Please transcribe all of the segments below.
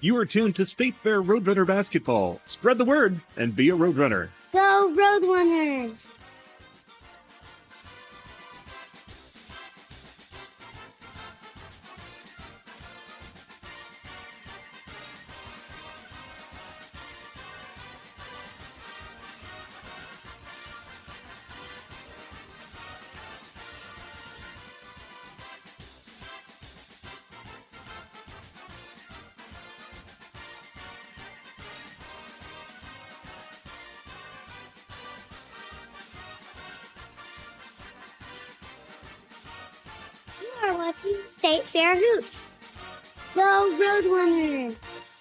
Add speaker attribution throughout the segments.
Speaker 1: You are tuned to State Fair Roadrunner Basketball. Spread the word and be a Roadrunner.
Speaker 2: Go Roadrunners! You are watching State Fair Hoops. Go Roadrunners!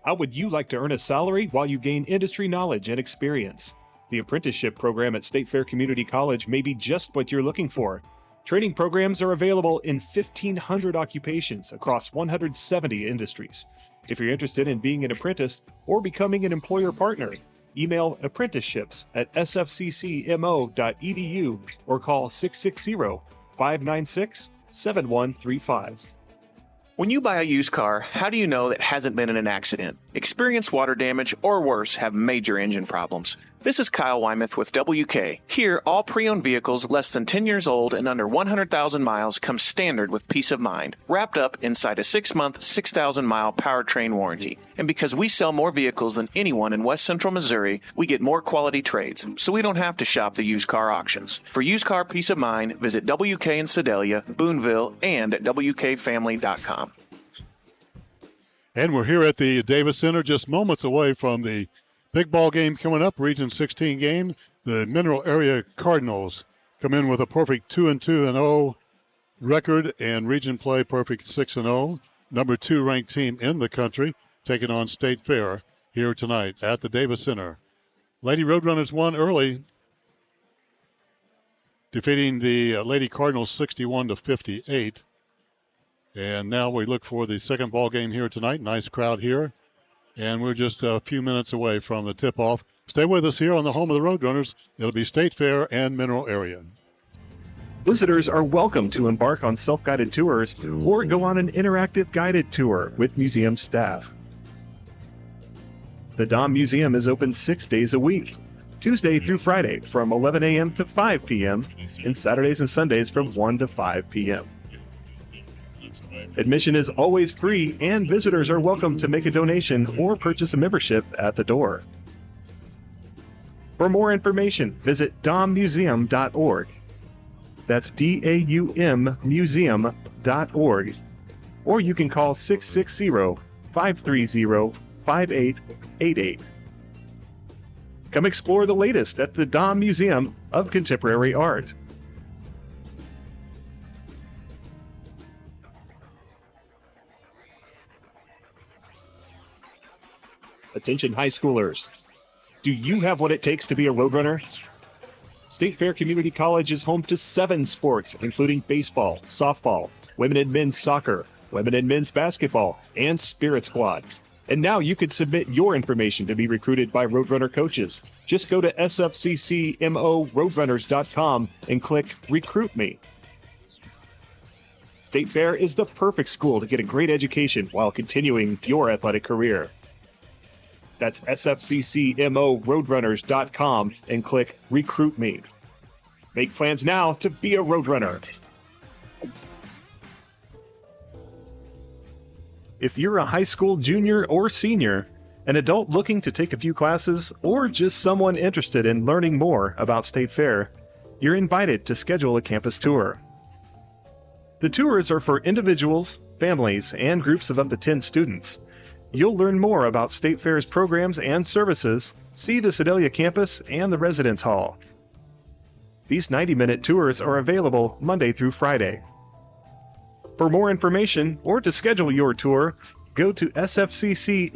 Speaker 1: How would you like to earn a salary while you gain industry knowledge and experience? The apprenticeship program at State Fair Community College may be just what you're looking for. Training programs are available in 1,500 occupations across 170 industries. If you're interested in being an apprentice or becoming an employer partner, email apprenticeships@sfccmo.edu or call 660-596-7135.
Speaker 3: When you buy a used car, how do you know that hasn't been in an accident? Experienced water damage or worse have major engine problems. This is Kyle Wymuth with WK. Here, all pre-owned vehicles less than 10 years old and under 100,000 miles come standard with peace of mind, wrapped up inside a 6-month, 6,000-mile powertrain warranty. And because we sell more vehicles than anyone in West Central Missouri, we get more quality trades, so we don't have to shop the used car auctions. For used car peace of mind, visit WK in Sedalia, Boonville, and at WKFamily.com.
Speaker 4: And we're here at the Davis Center, just moments away from the big ball game coming up, Region 16 game. The Mineral Area Cardinals come in with a perfect 2-2-0 record and region play perfect 6-0. Number 2 ranked team in the country, taking on State Fair here tonight at the Davis Center. Lady Roadrunners won early, defeating the Lady Cardinals 61-58. And now we look for the second ball game here tonight. Nice crowd here. And we're just a few minutes away from the tip-off. Stay with us here on the home of the Roadrunners. It'll be State Fair and Mineral Area.
Speaker 1: Visitors are welcome to embark on self-guided tours or go on an interactive guided tour with museum staff. The Dom Museum is open 6 days a week, Tuesday through Friday from 11 a.m. to 5 p.m. and Saturdays and Sundays from 1 to 5 p.m. Admission is always free, and visitors are welcome to make a donation or purchase a membership at the door. For more information, visit dommuseum.org. That's DAUM museum.org. Or you can call 660-530-5888. Come explore the latest at the Dom Museum of Contemporary Art. Attention high schoolers. Do you have what it takes to be a Roadrunner? State Fair Community College is home to 7 sports, including baseball, softball, women and men's soccer, women and men's basketball, and Spirit Squad. And now you can submit your information to be recruited by Roadrunner coaches. Just go to sfccmoroadrunners.com and click Recruit Me. State Fair is the perfect school to get a great education while continuing your athletic career. That's sfccmoroadrunners.com and click Recruit Me. Make plans now to be a Roadrunner. If you're a high school junior or senior, an adult looking to take a few classes, or just someone interested in learning more about State Fair, you're invited to schedule a campus tour. The tours are for individuals, families, and groups of up to 10 students. You'll learn more about State Fair's programs and services, see the Sedalia campus and the residence hall. These 90-minute tours are available Monday through Friday. For more information or to schedule your tour, go to sfccmo.edu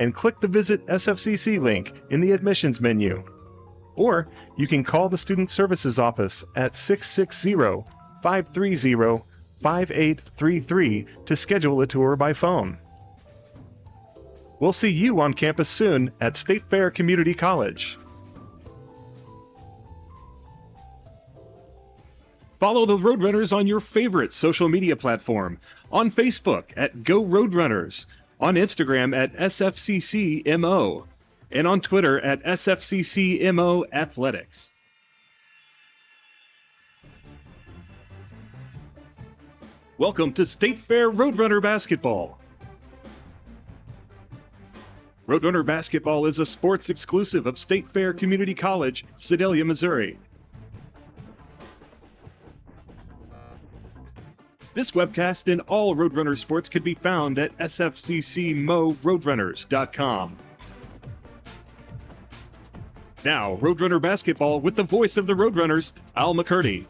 Speaker 1: and click the Visit SFCC link in the admissions menu. Or you can call the Student Services Office at 660-530-5833 to schedule a tour by phone. We'll see you on campus soon at State Fair Community College. Follow the Roadrunners on your favorite social media platform, on Facebook at Go Roadrunners, on Instagram at SFCCMO, and on Twitter at SFCCMO Athletics. Welcome to State Fair Roadrunner Basketball. Roadrunner Basketball is a sports exclusive of State Fair Community College, Sedalia, Missouri. This webcast and all Roadrunner sports can be found at sfccmoroadrunners.com. Now, Roadrunner Basketball with the voice of the Roadrunners, Al McCurdy.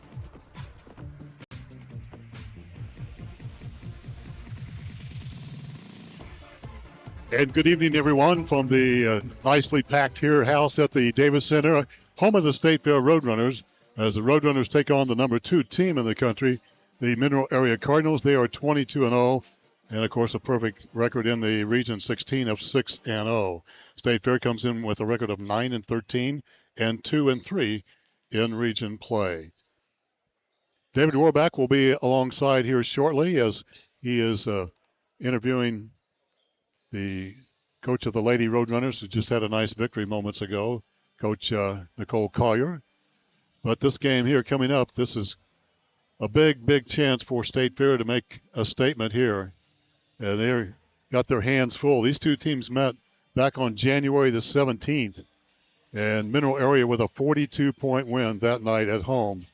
Speaker 4: And good evening, everyone, from the nicely packed here house at the Davis Center, home of the State Fair Roadrunners, as the Roadrunners take on the number 2 team in the country, the Mineral Area Cardinals. They are 22-0, and of course a perfect record in the Region 16 of 6-0. State Fair comes in with a record of 9-13 and 2-3 in region play. David Warback will be alongside here shortly as he is interviewing the coach of the Lady Roadrunners, who just had a nice victory moments ago, Coach Nicole Collier. But this game here coming up, this is a big chance for State Fair to make a statement here. And they've got their hands full. These two teams met back on January the 17th, and Mineral Area with a 42-point win that night at home.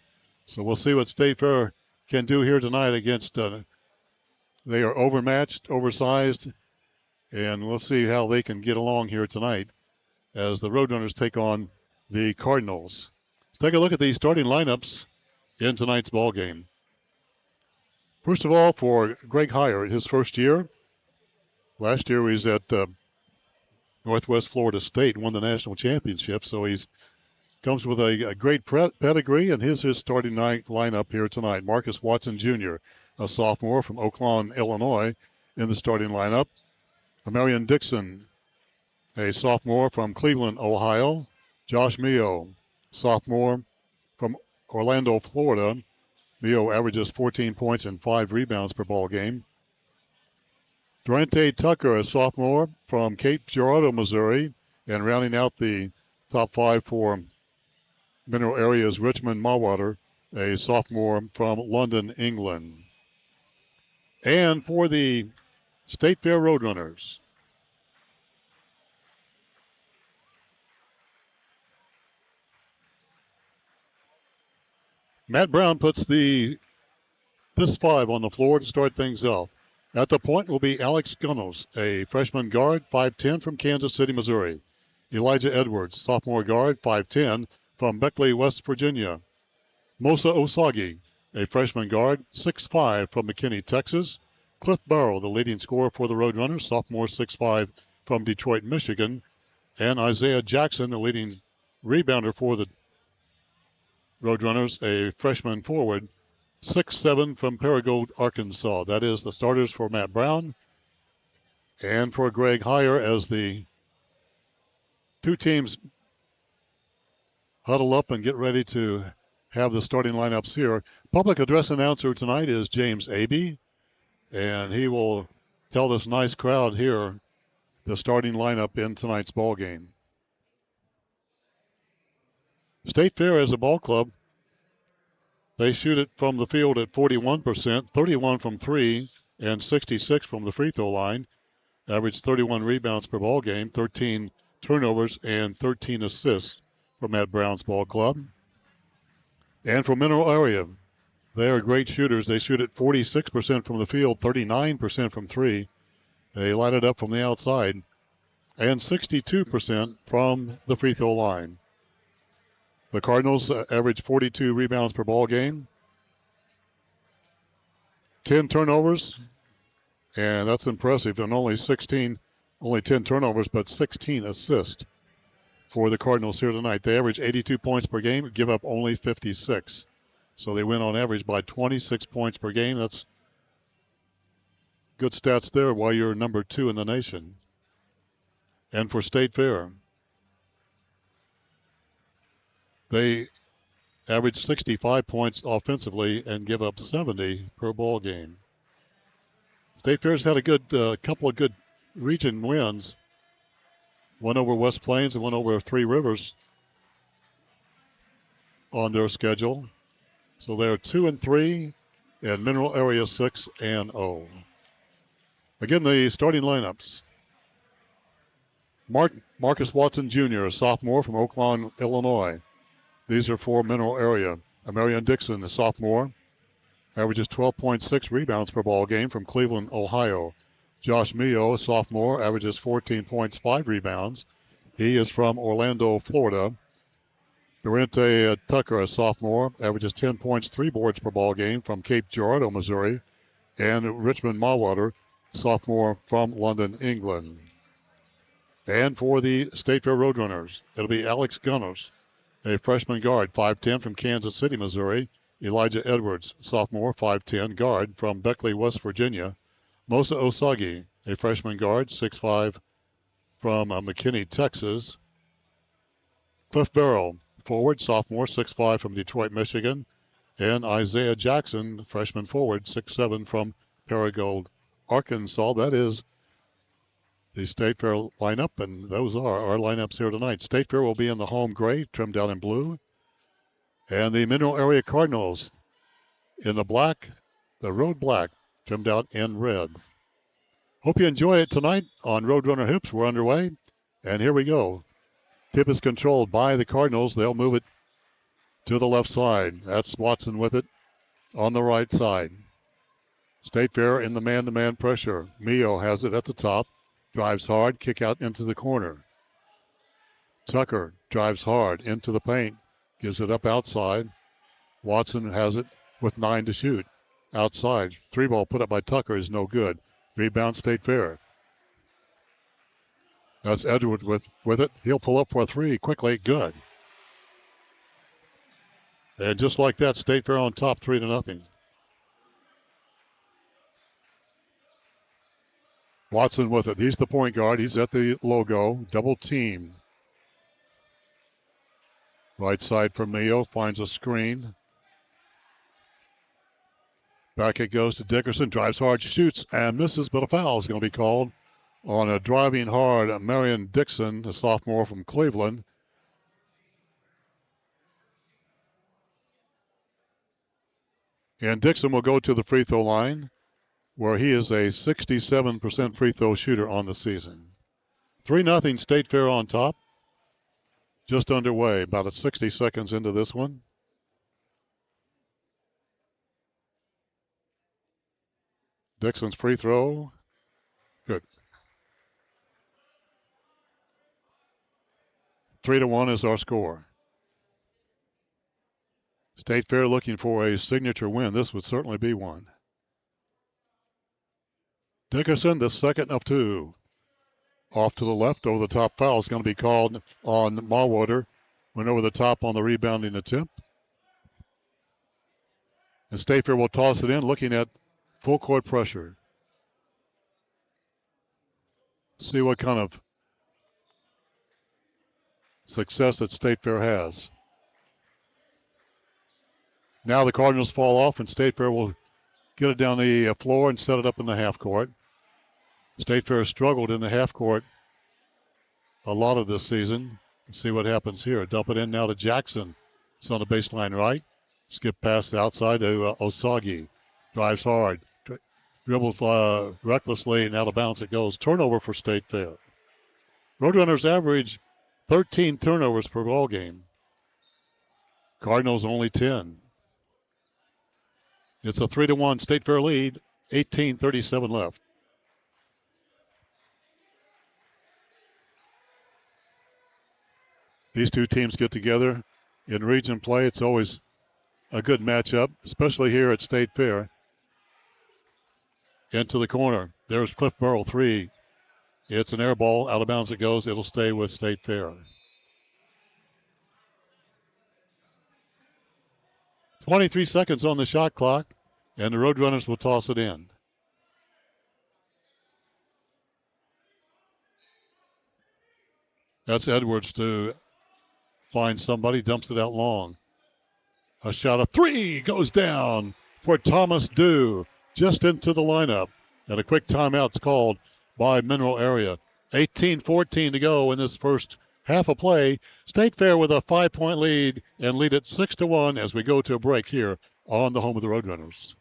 Speaker 4: So we'll see what State Fair can do here tonight against, they are overmatched, oversized, and we'll see how they can get along here tonight as the Roadrunners take on the Cardinals. Let's take a look at the starting lineups in tonight's ball game. First of all, for Greg Heyer, his first year. Last year he was at Northwest Florida State, won the national championship, so he's comes with a great pedigree, and his starting lineup here tonight. Marcus Watson Jr., a sophomore from Oaklawn, Illinois, in the starting lineup. Marion Dixon, a sophomore from Cleveland, Ohio. Josh Mio, sophomore from Orlando, Florida. Mio averages 14 points and 5 rebounds per ball game. Durante Tucker, a sophomore from Cape Girardeau, Missouri. And rounding out the top 5 for Mineral Area's Richmond Mawwater, a sophomore from London, England. And for the State Fair Roadrunners, Matt Brown puts this 5 on the floor to start things off. At the point will be Alex Gunnels, a freshman guard, 5'10", from Kansas City, Missouri. Elijah Edwards, sophomore guard, 5'10", from Beckley, West Virginia. Mosa Osagi, a freshman guard, 6'5", from McKinney, Texas. Cliff Barrow, the leading scorer for the Roadrunners, sophomore, 6'5", from Detroit, Michigan. And Isaiah Jackson, the leading rebounder for the Roadrunners, a freshman forward, 6'7", from Paragould, Arkansas. That is the starters for Matt Brown and for Greg Heyer as the two teams huddle up and get ready to have the starting lineups here. Public address announcer tonight is James Abey, and he will tell this nice crowd here the starting lineup in tonight's ball game. State Fair as a ball club, they shoot it from the field at 41%, 31 from 3, and 66 from the free throw line. Average 31 rebounds per ball game, 13 turnovers, and 13 assists for Matt Brown's ball club. And for Mineral Area, they are great shooters. They shoot at 46% from the field, 39% from 3. They light it up from the outside, and 62% from the free throw line. The Cardinals average 42 rebounds per ball game, 10 turnovers, and that's impressive. And only 10 turnovers, but 16 assists for the Cardinals here tonight. They average 82 points per game, give up only 56. So they win on average by 26 points per game. That's good stats there while you're number 2 in the nation. And for State Fair, they average 65 points offensively and give up 70 per ball game. State Fair's had a good couple of good region wins. One over West Plains and one over Three Rivers on their schedule. So they're 2-3 and Mineral Area 6-0. Again, the starting lineups. Marcus Watson Jr., a sophomore from Oaklawn, Illinois. These are for Mineral Area. Marion Dixon, a sophomore, averages 12.6 rebounds per ball game from Cleveland, Ohio. Josh Mio, a sophomore, averages 14 points, 5 rebounds. He is from Orlando, Florida. Durante Tucker, a sophomore, averages 10 points, 3 boards per ball game from Cape Girardeau, Missouri. And Richmond Mawwater, sophomore from London, England. And for the State Fair Roadrunners, it'll be Alex Gunners, a freshman guard, 5'10", from Kansas City, Missouri. Elijah Edwards, sophomore, 5'10", guard from Beckley, West Virginia. Mosa Osagi, a freshman guard, 6'5", from McKinney, Texas. Cliff Barrow, forward, sophomore, 6'5", from Detroit, Michigan. And Isaiah Jackson, freshman forward, 6'7", from Paragould, Arkansas. That is the State Fair lineup, and those are our lineups here tonight. State Fair will be in the home gray, trimmed out in blue. And the Mineral Area Cardinals in the black, the road black, trimmed out in red. Hope you enjoy it tonight on Roadrunner Hoops. We're underway, and here we go. Tip is controlled by the Cardinals. They'll move it to the left side. That's Watson with it on the right side. State Fair in the man-to-man pressure. Mio has it at the top. Drives hard, kick out into the corner. Tucker drives hard into the paint. Gives it up outside. Watson has it with 9 to shoot. Outside. 3-ball put up by Tucker is no good. Rebound State Fair. That's Edward with it. He'll pull up for a 3 quickly. Good. And just like that, State Fair on top 3-0. Watson with it. He's the point guard. He's at the logo. Double team. Right side for Mio. Finds a screen. Back it goes to Dickerson. Drives hard, shoots, and misses, but a foul is going to be called on a driving hard Marion Dixon, a sophomore from Cleveland. And Dixon will go to the free throw line, where he is a 67% free throw shooter on the season. 3-0 State Fair on top. Just underway, about 60 seconds into this one. Dixon's free throw. Good. 3-1 is our score. State Fair looking for a signature win. This would certainly be one. Dickerson, the second of 2. Off to the left, over the top foul is going to be called on Mawwater. Went over the top on the rebounding attempt. And State Fair will toss it in, looking at full court pressure. See what kind of success that State Fair has. Now the Cardinals fall off, and State Fair will get it down the floor and set it up in the half court. State Fair struggled in the half court a lot of this season. Let's see what happens here. Dump it in now to Jackson. It's on the baseline right. Skip past the outside to Osagi. Drives hard. Dribbles recklessly, and out of bounds it goes. Turnover for State Fair. Roadrunners average 13 turnovers per ball game. Cardinals only 10. It's a 3-1 State Fair lead. 18:37 left. These two teams get together in region play. It's always a good matchup, especially here at State Fair. Into the corner. There's Cliff Burrell, 3. It's an air ball. Out of bounds it goes. It'll stay with State Fair. 23 seconds on the shot clock, and the Roadrunners will toss it in. That's Edwards to find somebody, dumps it out long. A shot of three goes down for Thomas Dew, just into the lineup. And a quick timeout's called by Mineral Area. 18-14 to go in this first half of play. State Fair with a 5-point lead and lead it 6-1 as we go to a break here on the home of the Roadrunners.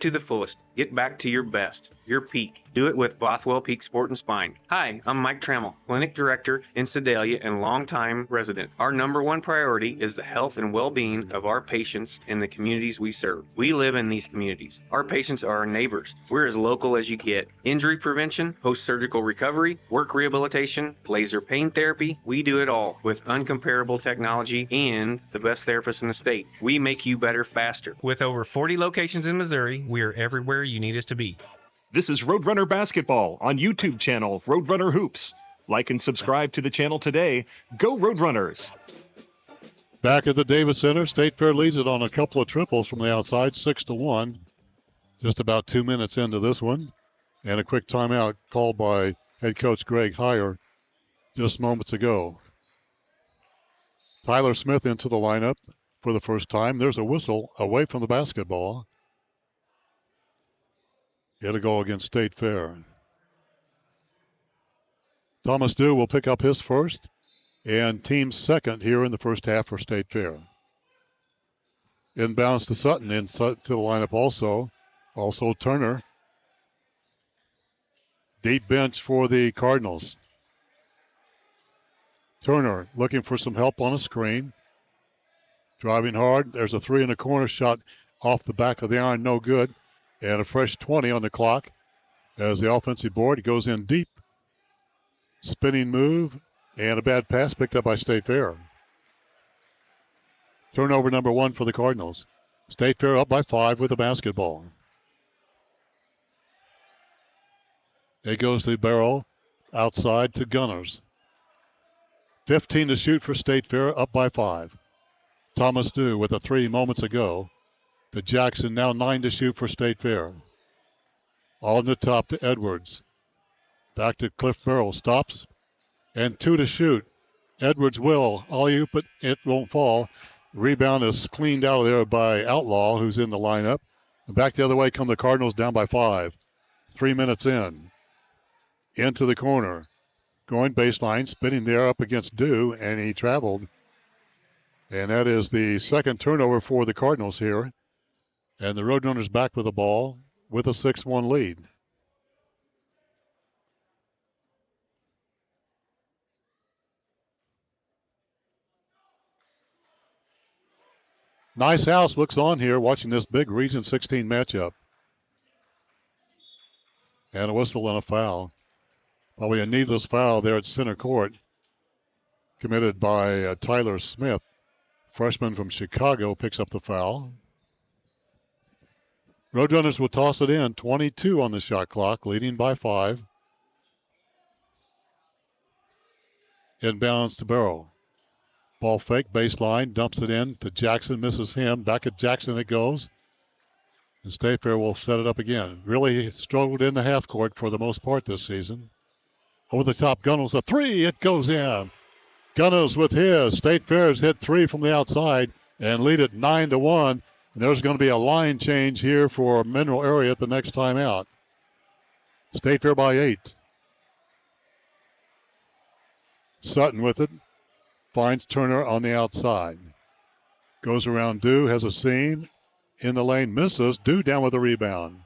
Speaker 5: To the fullest. Get back to your best, your peak. Do it with Bothwell Peak Sport and Spine. Hi, I'm Mike Trammell, Clinic Director in Sedalia and longtime resident. Our number one priority is the health and well-being of our patients in the communities we serve. We live in these communities. Our patients are our neighbors. We're as local as you get. Injury prevention, post-surgical recovery, work rehabilitation, laser pain therapy. We do it all with uncomparable technology and the best therapists in the state. We make you better faster.
Speaker 6: With over 40 locations in Missouri, we are everywhere you need us to be.
Speaker 1: This is Roadrunner Basketball on YouTube channel Roadrunner Hoops. Like and subscribe to the channel today. Go Roadrunners!
Speaker 4: Back at the Davis Center, State Fair leads it on a couple of triples from the outside, 6-1. Just about 2 minutes into this one. And a quick timeout called by head coach Greg Heyer just moments ago. Tyler Smith into the lineup for the first time. There's a whistle away from the basketball. It'll go against State Fair. Thomas Dew will pick up his first and team second here in the first half for State Fair. Inbounds to Sutton into the lineup also. Also Turner. Deep bench for the Cardinals. Turner looking for some help on a screen. Driving hard. There's a three in the corner shot off the back of the iron. No good. And a fresh 20 on the clock as the offensive board goes in deep. Spinning move and a bad pass picked up by State Fair. Turnover number one for the Cardinals. State Fair up by 5 with the basketball. It goes to Barrow outside to Gunners. 15 to shoot for State Fair, up by 5. Thomas Dew with a 3 moments ago. To Jackson, now 9 to shoot for State Fair. On the top to Edwards. Back to Cliff Barrow. Stops. And 2 to shoot. Edwards will alley-oop, but it won't fall. Rebound is cleaned out of there by Outlaw, who's in the lineup. And back the other way come the Cardinals, down by 5. 3 minutes in. Into the corner. Going baseline, spinning there up against Dew, and he traveled. And that is the second turnover for the Cardinals here. And the Roadrunners back with the ball with a 6-1 lead. Nice house looks on here watching this big Region 16 matchup. And a whistle and a foul. Probably a needless foul there at center court. Committed by Tyler Smith. Freshman from Chicago picks up the foul. Roadrunners will toss it in. 22 on the shot clock, leading by 5. Inbounds to Barrow. Ball fake, baseline, dumps it in to Jackson, misses him. Back at Jackson it goes. And State Fair will set it up again. Really struggled in the half court for the most part this season. Over the top, Gunnels, a 3, it goes in. Gunnels with his. State Fair's hit 3 from the outside and lead it 9-1. And there's going to be a line change here for Mineral Area at the next time out. State Fair by 8. Sutton with it. Finds Turner on the outside. Goes around Dew, has a seam. In the lane, misses. Dew down with the rebound.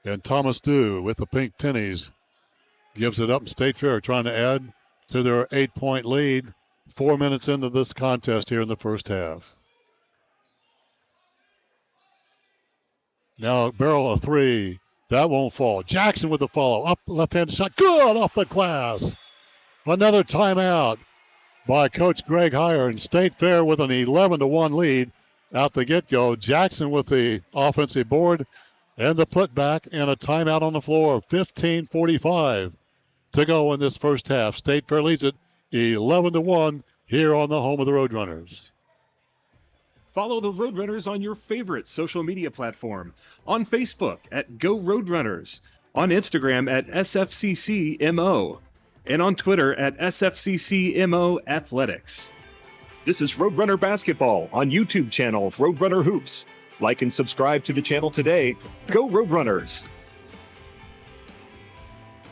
Speaker 4: And Thomas Dew with the pink tennies gives it up. State Fair trying to add to their 8-point lead. 4 minutes into this contest here in the first half. Now Barrow a 3. That won't fall. Jackson with the follow. Up left-handed shot. Good off the glass. Another timeout by Coach Greg Heyer. And State Fair with an 11-1 lead out the get-go. Jackson with the offensive board and the putback and a timeout on the floor. 15:45 to go in this first half. State Fair leads it 11-1 here on the home of the Roadrunners.
Speaker 1: Follow the Roadrunners on your favorite social media platform. On Facebook at Go Roadrunners. On Instagram at SFCCMO. And on Twitter at SFCCMO Athletics. This is Roadrunner Basketball on YouTube channel Roadrunner Hoops. Like and subscribe to the channel today. Go Roadrunners!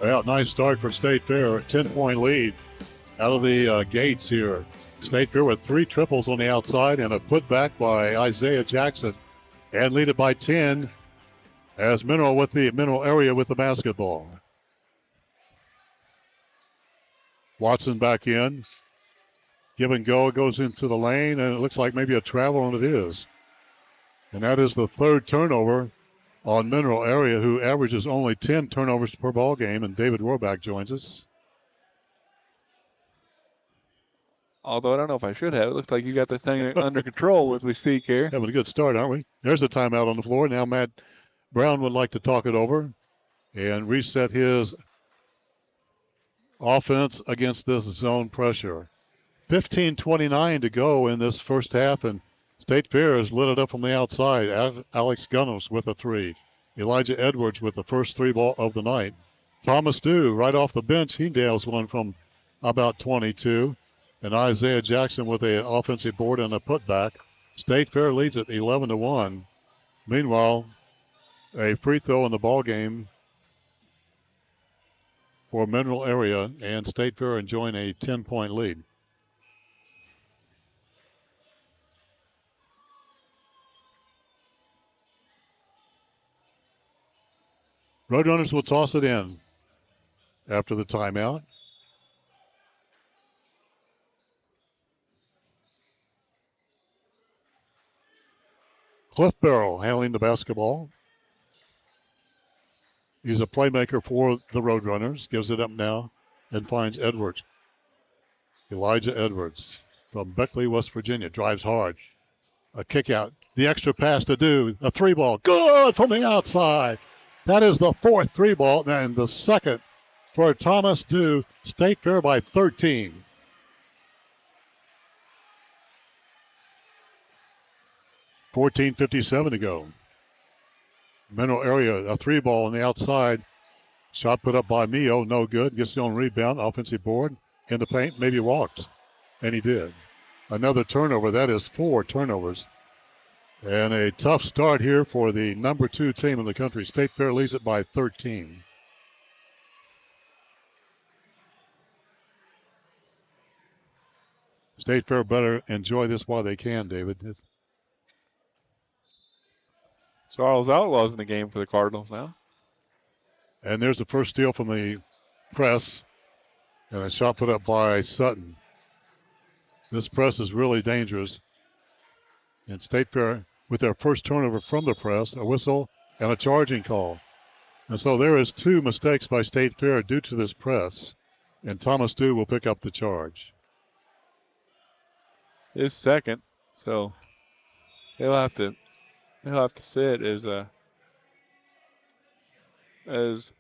Speaker 4: Well, nice start for State Fair. 10-point lead out of the gates here. State Fair with 3 triples on the outside and a putback by Isaiah Jackson. And lead it by 10 as Mineral area with the basketball. Watson back in. Give and go, goes into the lane, and it looks like maybe a travel, and it is. And that is the 3rd turnover on Mineral area, who averages only 10 turnovers per ball game, and David Rohrbach joins us.
Speaker 7: Although I don't know if I should have. It looks like you got this thing under control as we speak here.
Speaker 4: Having a good start, aren't we? There's the timeout on the floor. Now Matt Brown would like to talk it over and reset his offense against this zone pressure. 15:29 to go in this first half, and State Fair has lit it up from the outside. Alex Gunnels with a 3. Elijah Edwards with the first 3 ball of the night. Thomas Dew right off the bench. He nails one from about 22. And Isaiah Jackson with an offensive board and a putback. State Fair leads it 11-1. Meanwhile, a free throw in the ball game for Mineral area, and State Fair enjoying a 10-point lead. Roadrunners will toss it in after the timeout. Cliff Barrow handling the basketball. He's a playmaker for the Roadrunners. Gives it up now and finds Edwards. Elijah Edwards from Beckley, West Virginia. Drives hard. A kick out. The extra pass to do. A 3 ball. Good from the outside. That is the 4th 3 ball and the 2nd for Thomas Dew. State Fair by 13. .57 to go. Mineral area, a 3 ball on the outside. Shot put up by Mio, no good. Gets the own rebound, offensive board. In the paint, maybe walked. And he did. Another turnover, that is 4 turnovers. And a tough start here for the number 2 team in the country. State Fair leads it by 13. State Fair better enjoy this while they can, David.
Speaker 7: Charles Outlaws in the game for the Cardinals now.
Speaker 4: And there's the first steal from the press. And a shot put up by Sutton. This press is really dangerous. And State Fair, with their first turnover from the press, a whistle and a charging call. And so there is 2 mistakes by State Fair due to this press. And Thomas Dew will pick up the charge.
Speaker 7: His 2nd, so he'll have to sit as Feli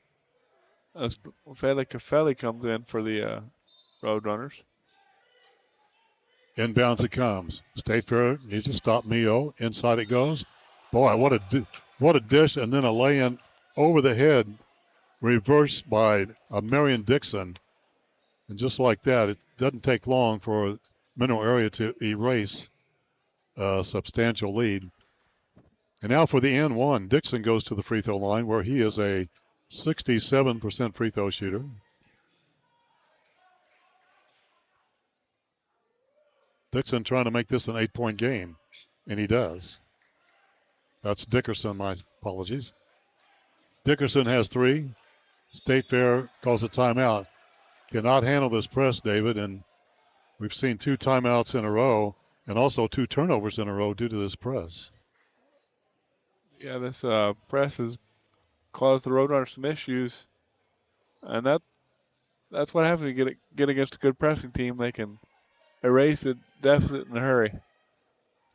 Speaker 7: Caffelli comes in for the Roadrunners.
Speaker 4: Inbounds it comes. State Fair needs to stop Mio. Inside it goes. Boy, what a dish, and then a lay-in over the head, reversed by Marion Dixon. And just like that, it doesn't take long for Mineral area to erase a substantial lead. And now for the N1, Dixon goes to the free throw line where he is a 67% free throw shooter. Dixon trying to make this an 8-point game, and he does. That's Dickerson, my apologies. Dickerson has 3. State Fair calls a timeout. Cannot handle this press, David, and we've seen 2 timeouts in a row and also 2 turnovers in a row due to this press.
Speaker 7: Yeah, this press has caused the Roadrunners some issues, and that's what happens when you get against a good pressing team. They can erase a deficit in a hurry.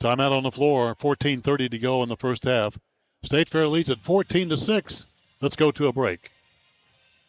Speaker 4: Timeout on the floor. 14:30 to go in the first half. State Fair leads at 14-6. Let's go to a break.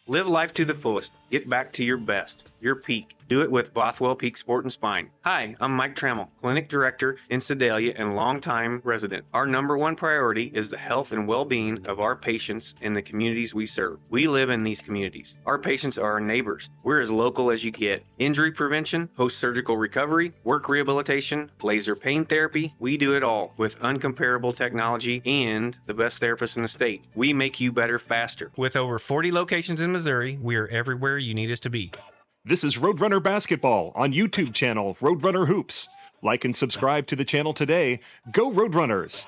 Speaker 5: Live life to the fullest. Get back to your best, your peak. Do it with Bothwell Peak Sport and Spine. Hi, I'm Mike Trammell, Clinic Director in Sedalia and longtime resident. Our number one priority is the health and well-being of our patients and the communities we serve. We live in these communities. Our patients are our neighbors. We're as local as you get. Injury prevention, post-surgical recovery, work rehabilitation, laser pain therapy, we do it all with uncomparable technology and the best therapists in the state. We make you better faster.
Speaker 6: With over 40 locations in Missouri, we are everywhere you need us to be.
Speaker 1: This is Roadrunner Basketball on YouTube channel Roadrunner Hoops. Like and subscribe to the channel today. Go Roadrunners!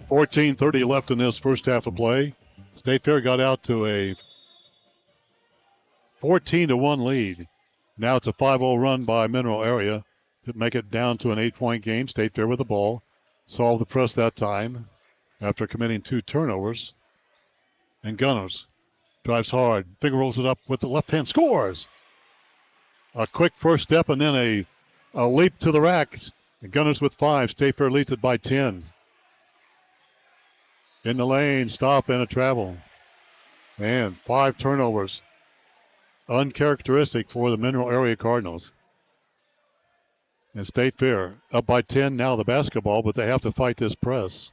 Speaker 4: 14:30 left in this first half of play. State Fair got out to a 14-1 lead. Now it's a 5-0 run by Mineral Area to make it down to an 8-point game. State Fair with the ball. Solved the press that time after committing 2 turnovers. And Gunners drives hard. Finger rolls it up with the left hand. Scores! A quick first step and then a leap to the rack. The Gunners with 5. State Fair leads it by 10. In the lane, stop and a travel. Man, 5 turnovers. Uncharacteristic for the Mineral Area Cardinals. And State Fair up by 10 now the basketball, but they have to fight this press.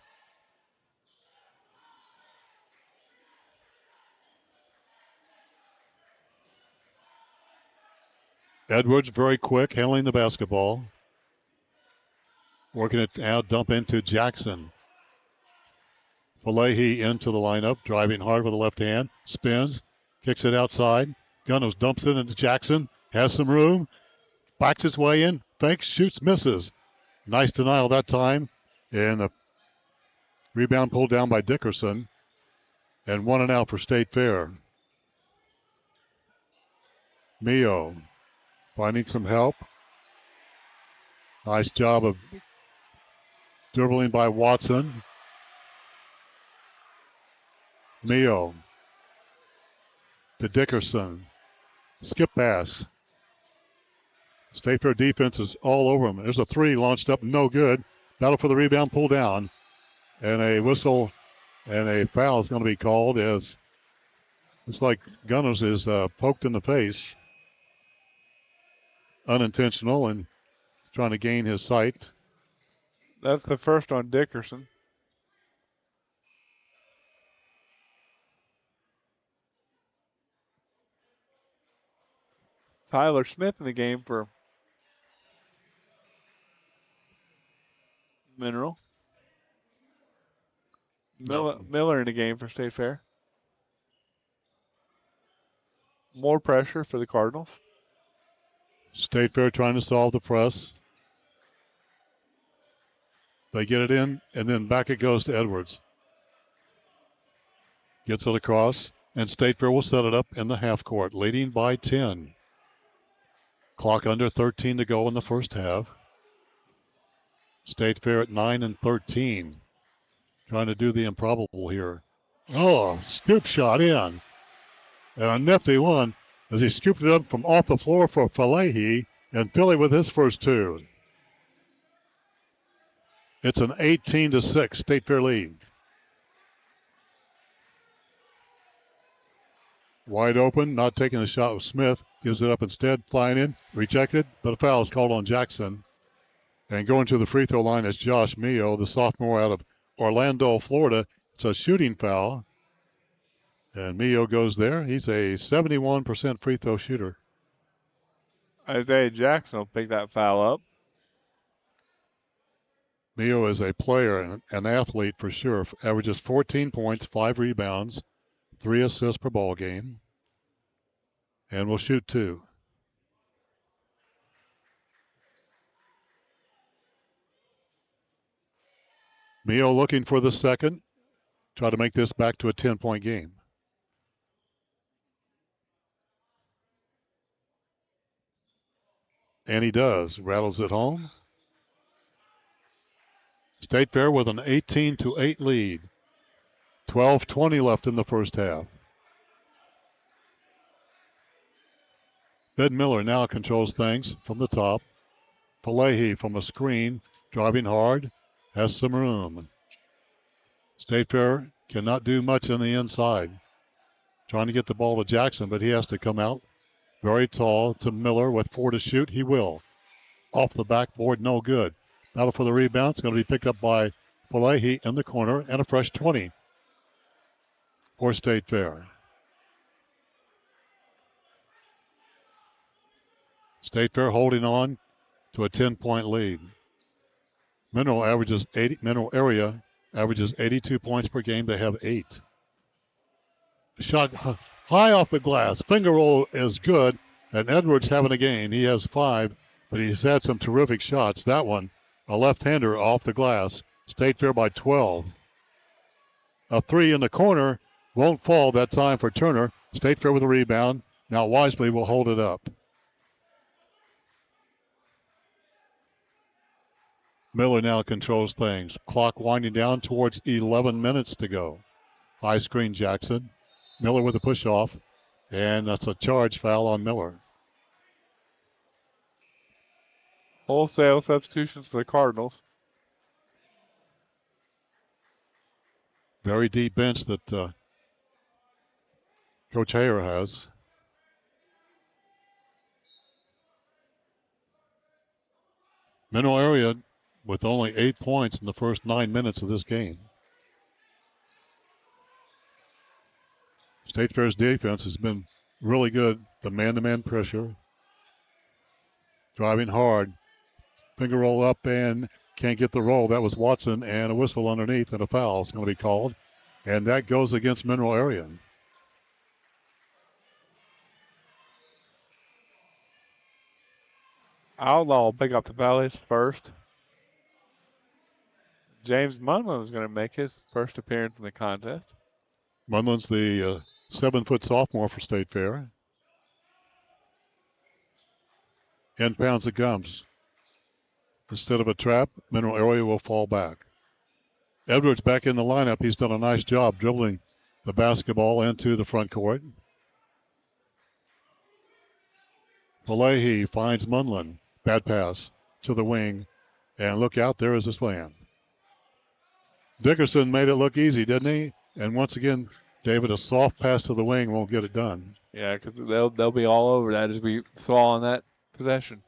Speaker 4: Edwards very quick, handling the basketball. Working it out, dump into Jackson. Falahi into the lineup, driving hard with the left hand. Spins, kicks it outside. Gunners dumps it into Jackson. Has some room. Backs his way in. Fakes, shoots, misses. Nice denial that time. And the rebound pulled down by Dickerson. And 1 and out for State Fair. Mio finding some help. Nice job of dribbling by Watson. Mio to Dickerson. Skip pass. State Fair defense is all over him. There's a 3 launched up, no good. Battle for the rebound, pull down. And a whistle and a foul is going to be called as looks like Gunners is poked in the face. Unintentional and trying to gain his sight.
Speaker 7: That's the first on Dickerson. Tyler Smith in the game for Mineral. Miller in the game for State Fair. More pressure for the Cardinals.
Speaker 4: State Fair trying to solve the press. They get it in, and then back it goes to Edwards. Gets it across, and State Fair will set it up in the half court, leading by 10. Clock under 13 to go in the first half. State Fair at 9-13. Trying to do the improbable here. Oh, scoop shot in. And a nifty one as he scooped it up from off the floor for Falahi, and Philly with his first 2. It's an 18-6 State Fair lead. Wide open, not taking the shot with Smith. Gives it up instead, flying in, rejected, but a foul is called on Jackson. And going to the free throw line is Josh Mio, the sophomore out of Orlando, Florida. It's a shooting foul. And Mio goes there. He's a 71% free throw shooter.
Speaker 7: Isaiah Jackson will pick that foul up.
Speaker 4: Mio is a player and an athlete for sure. Averages 14 points, 5 rebounds, 3 assists per ball game. And will shoot 2. Mio looking for the second. Try to make this back to a 10-point game. And he does. Rattles it home. State Fair with an 18-8 lead. 12:20 left in the first half. Ben Miller now controls things from the top. Falahi from a screen, driving hard, has some room. State Fair cannot do much on the inside. trying to get the ball to Jackson, but he has to come out very tall to Miller with 4 to shoot. He will. Off the backboard, no good. Battle for the rebound. It's going to be picked up by Falahi in the corner, and a fresh 20 for State Fair. State Fair holding on to a 10-point lead. Mineral Area averages 82 points per game. They have 8. Shot high off the glass. Finger roll is good, and Edwards having a game. He has 5, but he's had some terrific shots. That one, a left-hander off the glass. State Fair by 12. A 3 in the corner won't fall that time for Turner. State Fair with a rebound. Now Wisely will hold it up. Miller now controls things. Clock winding down towards 11 minutes to go. High screen Jackson. Miller with a push off. And that's a charge foul on Miller.
Speaker 7: Wholesale substitutions for the Cardinals.
Speaker 4: Very deep bench that Coach Hayer has. Mineral Area with only 8 points in the first 9 minutes of this game. State Fair's defense has been really good. The man-to-man pressure. Driving hard. Finger roll up and can't get the roll. That was Watson, and a whistle underneath, and a foul is going to be called. And that goes against Mineral Area.
Speaker 7: Outlaw will pick up the foul his first. James Munlin is going to make his first appearance in the contest.
Speaker 4: Munlin's the 7-foot sophomore for State Fair. And pounds it comes. Instead of a trap, Mineral Area will fall back. Edwards back in the lineup. He's done a nice job dribbling the basketball into the front court. Palahi finds Munlin. Bad pass to the wing. And look out, there is a slam. Dickerson made it look easy, didn't he? And once again, David, a soft pass to the wing won't get it done.
Speaker 7: Yeah, because they'll be all over that as we saw on that possession.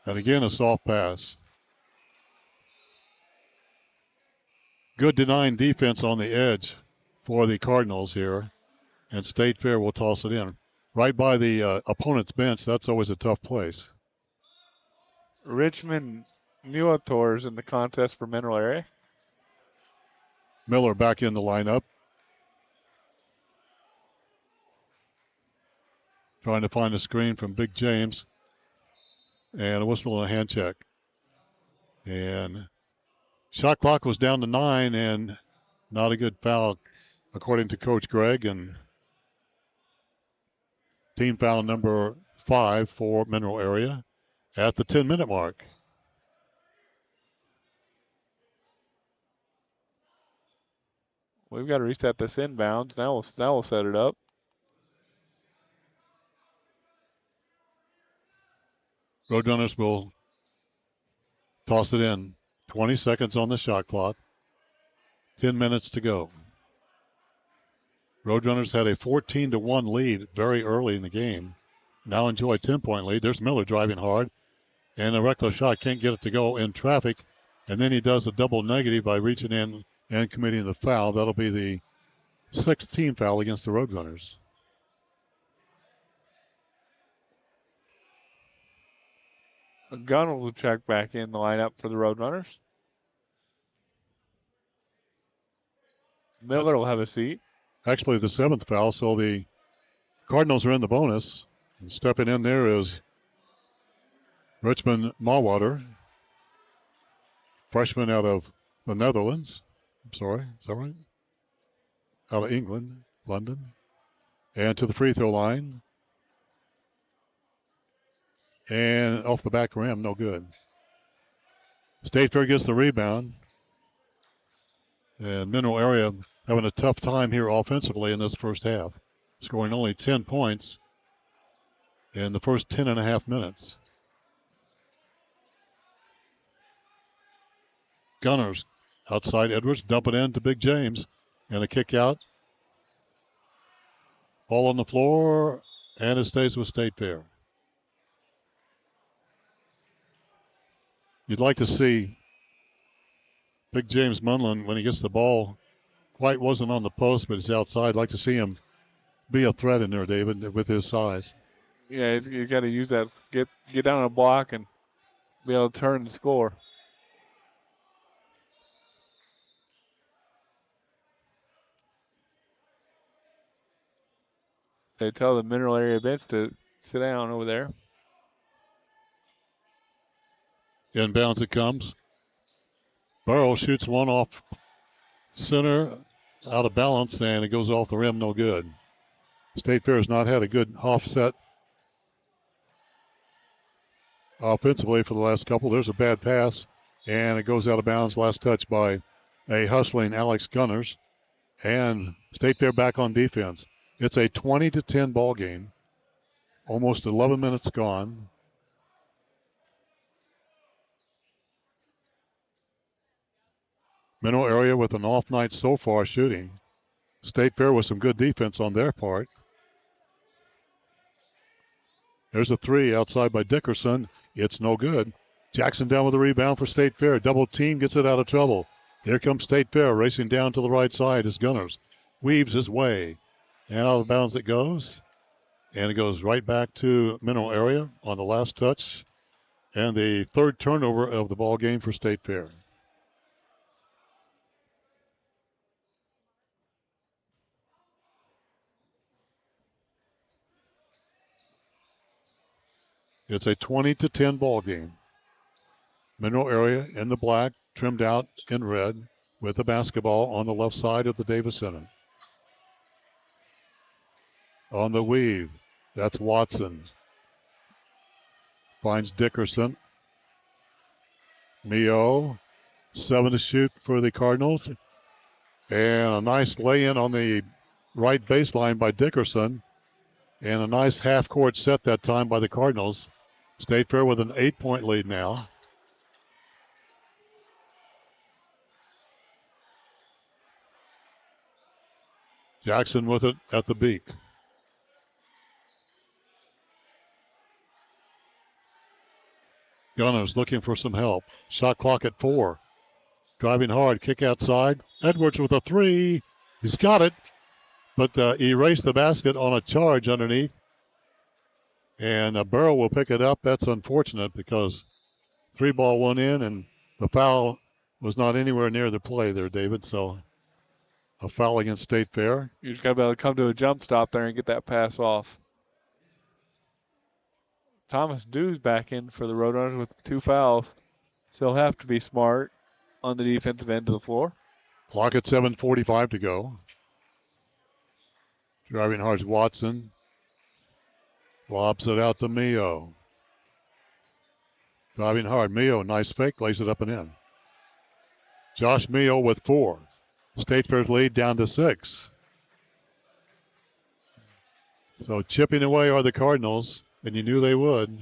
Speaker 4: And again, a soft pass. Good denying defense on the edge for the Cardinals here. And State Fair will toss it in. Right by the opponent's bench, that's always a tough place.
Speaker 7: Richmond Muators in the contest for Mineral Area.
Speaker 4: Miller back in the lineup. Trying to find a screen from Big James. And a whistle and a hand check. And shot clock was down to 9, and not a good foul according to Coach Gregg. And team foul number 5 for Mineral Area at the 10-minute mark.
Speaker 7: We've got to reset this inbounds. Now we'll set it up.
Speaker 4: Roadrunners will toss it in. 20 seconds on the shot clock. 10 minutes to go. Roadrunners had a 14-1 lead very early in the game. Now enjoy a 10-point lead. There's Miller driving hard. And a reckless shot, can't get it to go in traffic. And then he does a double negative by reaching in and committing the foul. That'll be the 6th team foul against the Roadrunners.
Speaker 7: Gunnels will check back in the lineup for the Roadrunners. Miller will have a seat.
Speaker 4: Actually, the 7th foul, so the Cardinals are in the bonus. And stepping in there is Richmond Mawwater, freshman out of the Netherlands. I'm sorry, is that right? Out of England, London. And to the free throw line. And off the back rim, no good. State Fair gets the rebound. And Mineral Area having a tough time here offensively in this first half. Scoring only 10 points in the first 10.5 minutes. Gunners outside Edwards, dump it in to Big James. And a kick out Ball on the floor, and it stays with State Fair. You'd like to see Big James Munlin, when he gets the ball, quite wasn't on the post, but he's outside. I'd like to see him be a threat in there, David, with his size.
Speaker 7: Yeah, you got to use that. Get down on a block and be able to turn and score. They tell the Mineral Area bench to sit down over there.
Speaker 4: Inbounds it comes. Burrow shoots one off center, out of balance, and it goes off the rim, no good. State Fair has not had a good offset offensively for the last couple. There's a bad pass, and it goes out of bounds. Last touch by a hustling Alex Gunners. And State Fair back on defense. It's a 20-10 ball game. Almost 11 minutes gone. Mineral Area with an off night so far shooting. State Fair with some good defense on their part. There's a three outside by Dickerson. It's no good. Jackson down with the rebound for State Fair. Double team gets it out of trouble. Here comes State Fair racing down to the right side as Gunners weaves his way. And out of bounds it goes. And it goes right back to Mineral Area on the last touch. And the third turnover of the ball game for State Fair. It's a 20-10 ball game. Mineral Area in the black, trimmed out in red, with the basketball on the left side of the Davis Center. On the weave, that's Watson. Finds Dickerson. Mio, 7 to shoot for the Cardinals. And a nice lay-in on the right baseline by Dickerson. And a nice half-court set that time by the Cardinals. State Fair with an 8-point lead now. Jackson with it at the beak. Gunners looking for some help. Shot clock at 4. Driving hard, kick outside. Edwards with a 3. He's got it, but he erased the basket on a charge underneath. And Burrow will pick it up. That's unfortunate because 3-ball went in and the foul was not anywhere near the play there, David. So a foul against State Fair.
Speaker 7: You just got to be able to come to a jump stop there and get that pass off. Thomas Dew's back in for the Roadrunners with 2 fouls. So he'll have to be smart on the defensive end of the floor.
Speaker 4: Clock at 7:45 to go. Driving hard is Watson. Lobs it out to Mio. Driving hard. Mio, nice fake, lays it up and in. Josh Mio with 4. State Fair's lead down to 6. So chipping away are the Cardinals, and you knew they would.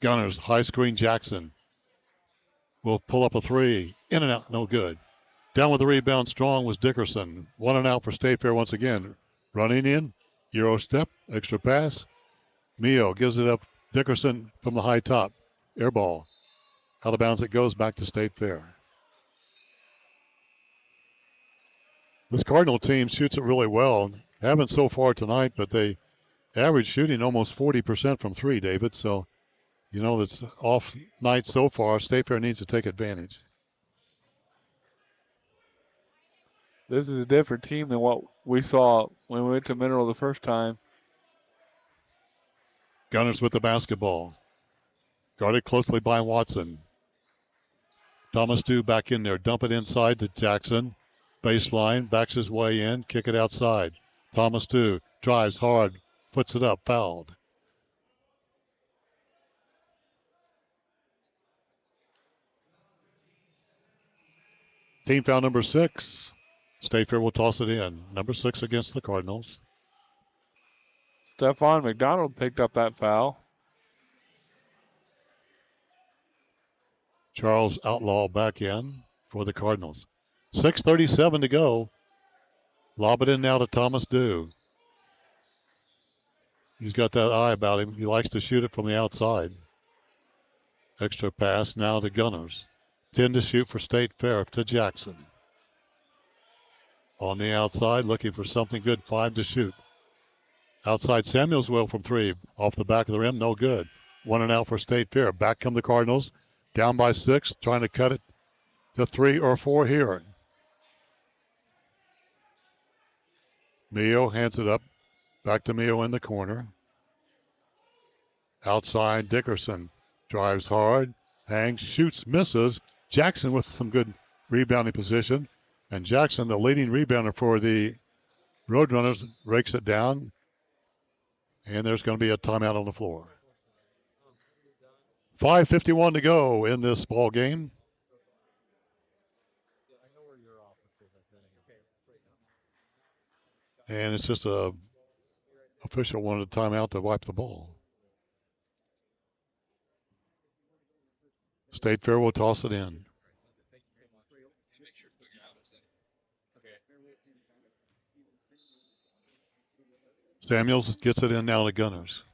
Speaker 4: Gunners, high screen Jackson. Will pull up a 3. In and out, no good. Down with the rebound, strong was Dickerson. 1 and out for State Fair once again. Running in, Euro step, extra pass. Mio gives it up. Dickerson from the high top. Air ball. Out of bounds it goes back to State Fair. This Cardinal team shoots it really well. Haven't so far tonight, but they average shooting almost 40% from 3, David. So, you know, it's off night so far. State Fair needs to take advantage.
Speaker 7: This is a different team than what we saw when we went to Mineral the first time.
Speaker 4: Gunners with the basketball. Guarded closely by Watson. Thomas Dew back in there. Dump it inside to Jackson. Baseline. Backs his way in. Kick it outside. Thomas Dew drives hard. Puts it up. Fouled. Team foul number 6. State Fair will toss it in. Number 6 against the Cardinals.
Speaker 7: Stephon McDonald picked up that foul.
Speaker 4: Charles Outlaw back in for the Cardinals. 6:37 to go. Lob it in now to Thomas Dew. He's got that eye about him. He likes to shoot it from the outside. Extra pass now to Gunners. 10 to shoot for State Fair to Jackson. On the outside, looking for something good. 5 to shoot. Outside Samuels will from 3. Off the back of the rim, no good. 1 and out for State Fair. Back come the Cardinals. Down by 6, trying to cut it to 3 or 4 here. Mio hands it up. Back to Mio in the corner. Outside, Dickerson drives hard, hangs, shoots, misses. Jackson with some good rebounding position. And Jackson, the leading rebounder for the Roadrunners, rakes it down. And there's going to be a timeout on the floor. 5:51 to go in this ball game. And it's just a official wanted a timeout to wipe the ball. State Fair will toss it in. Samuels gets it in now to Gunners.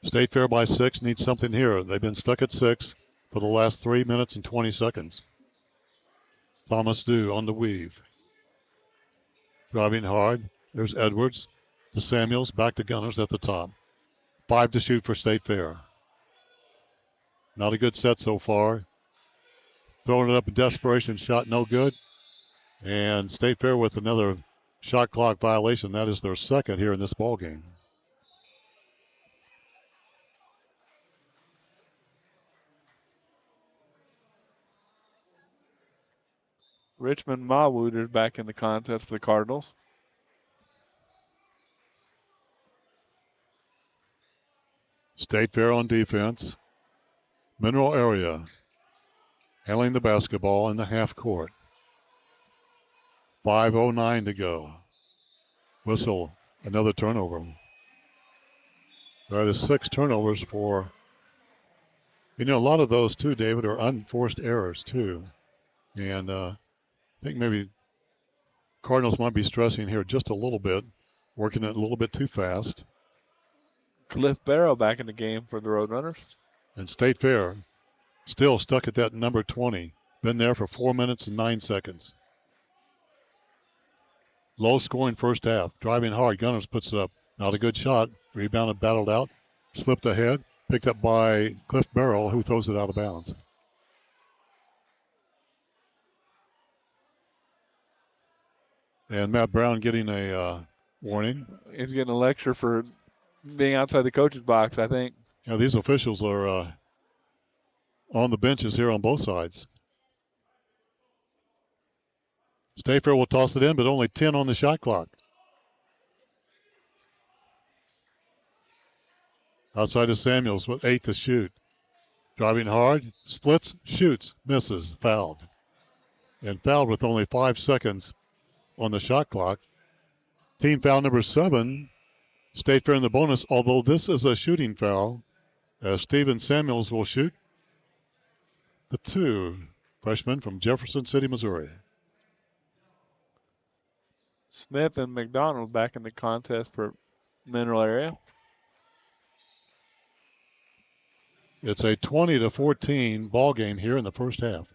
Speaker 4: State Fair by 6, needs something here. They've been stuck at 6 for the last 3 minutes and 20 seconds. Thomas Dew on the weave. Driving hard. There's Edwards to Samuels. Back to Gunners at the top. 5 to shoot for State Fair. Not a good set so far. Throwing it up in desperation. Shot no good. And State Fair with another shot clock violation. That is their second here in this ball game.
Speaker 7: Richmond Mawood is back in the contest for the Cardinals.
Speaker 4: State Fair on defense. Mineral Area handling the basketball in the half court. 5:09 to go. Whistle, another turnover. That is 6 turnovers for, a lot of those too, David, are unforced errors too. And I think maybe Cardinals might be stressing here just a little bit, working it a little bit too fast.
Speaker 7: Cliff Barrow back in the game for the Roadrunners.
Speaker 4: And State Fair still stuck at that number 20. Been there for 4 minutes and 9 seconds. Low scoring first half. Driving hard. Gunners puts it up. Not a good shot. Rebounded, battled out. Slipped ahead. Picked up by Cliff Barrow, who throws it out of bounds. And Matt Brown getting a warning.
Speaker 7: He's getting a lecture for being outside the coach's box, I think.
Speaker 4: Yeah, these officials are on the benches here on both sides. State Fair will toss it in, but only 10 on the shot clock. Outside of Samuels with 8 to shoot. Driving hard, splits, shoots, misses, fouled. And fouled with only 5 seconds on the shot clock. Team foul number 7. State Fair in the bonus, although this is a shooting foul, as Steven Samuels will shoot the 2, freshman from Jefferson City, Missouri.
Speaker 7: Smith and McDonald back in the contest for Mineral Area.
Speaker 4: It's a 20-14 ball game here in the first half.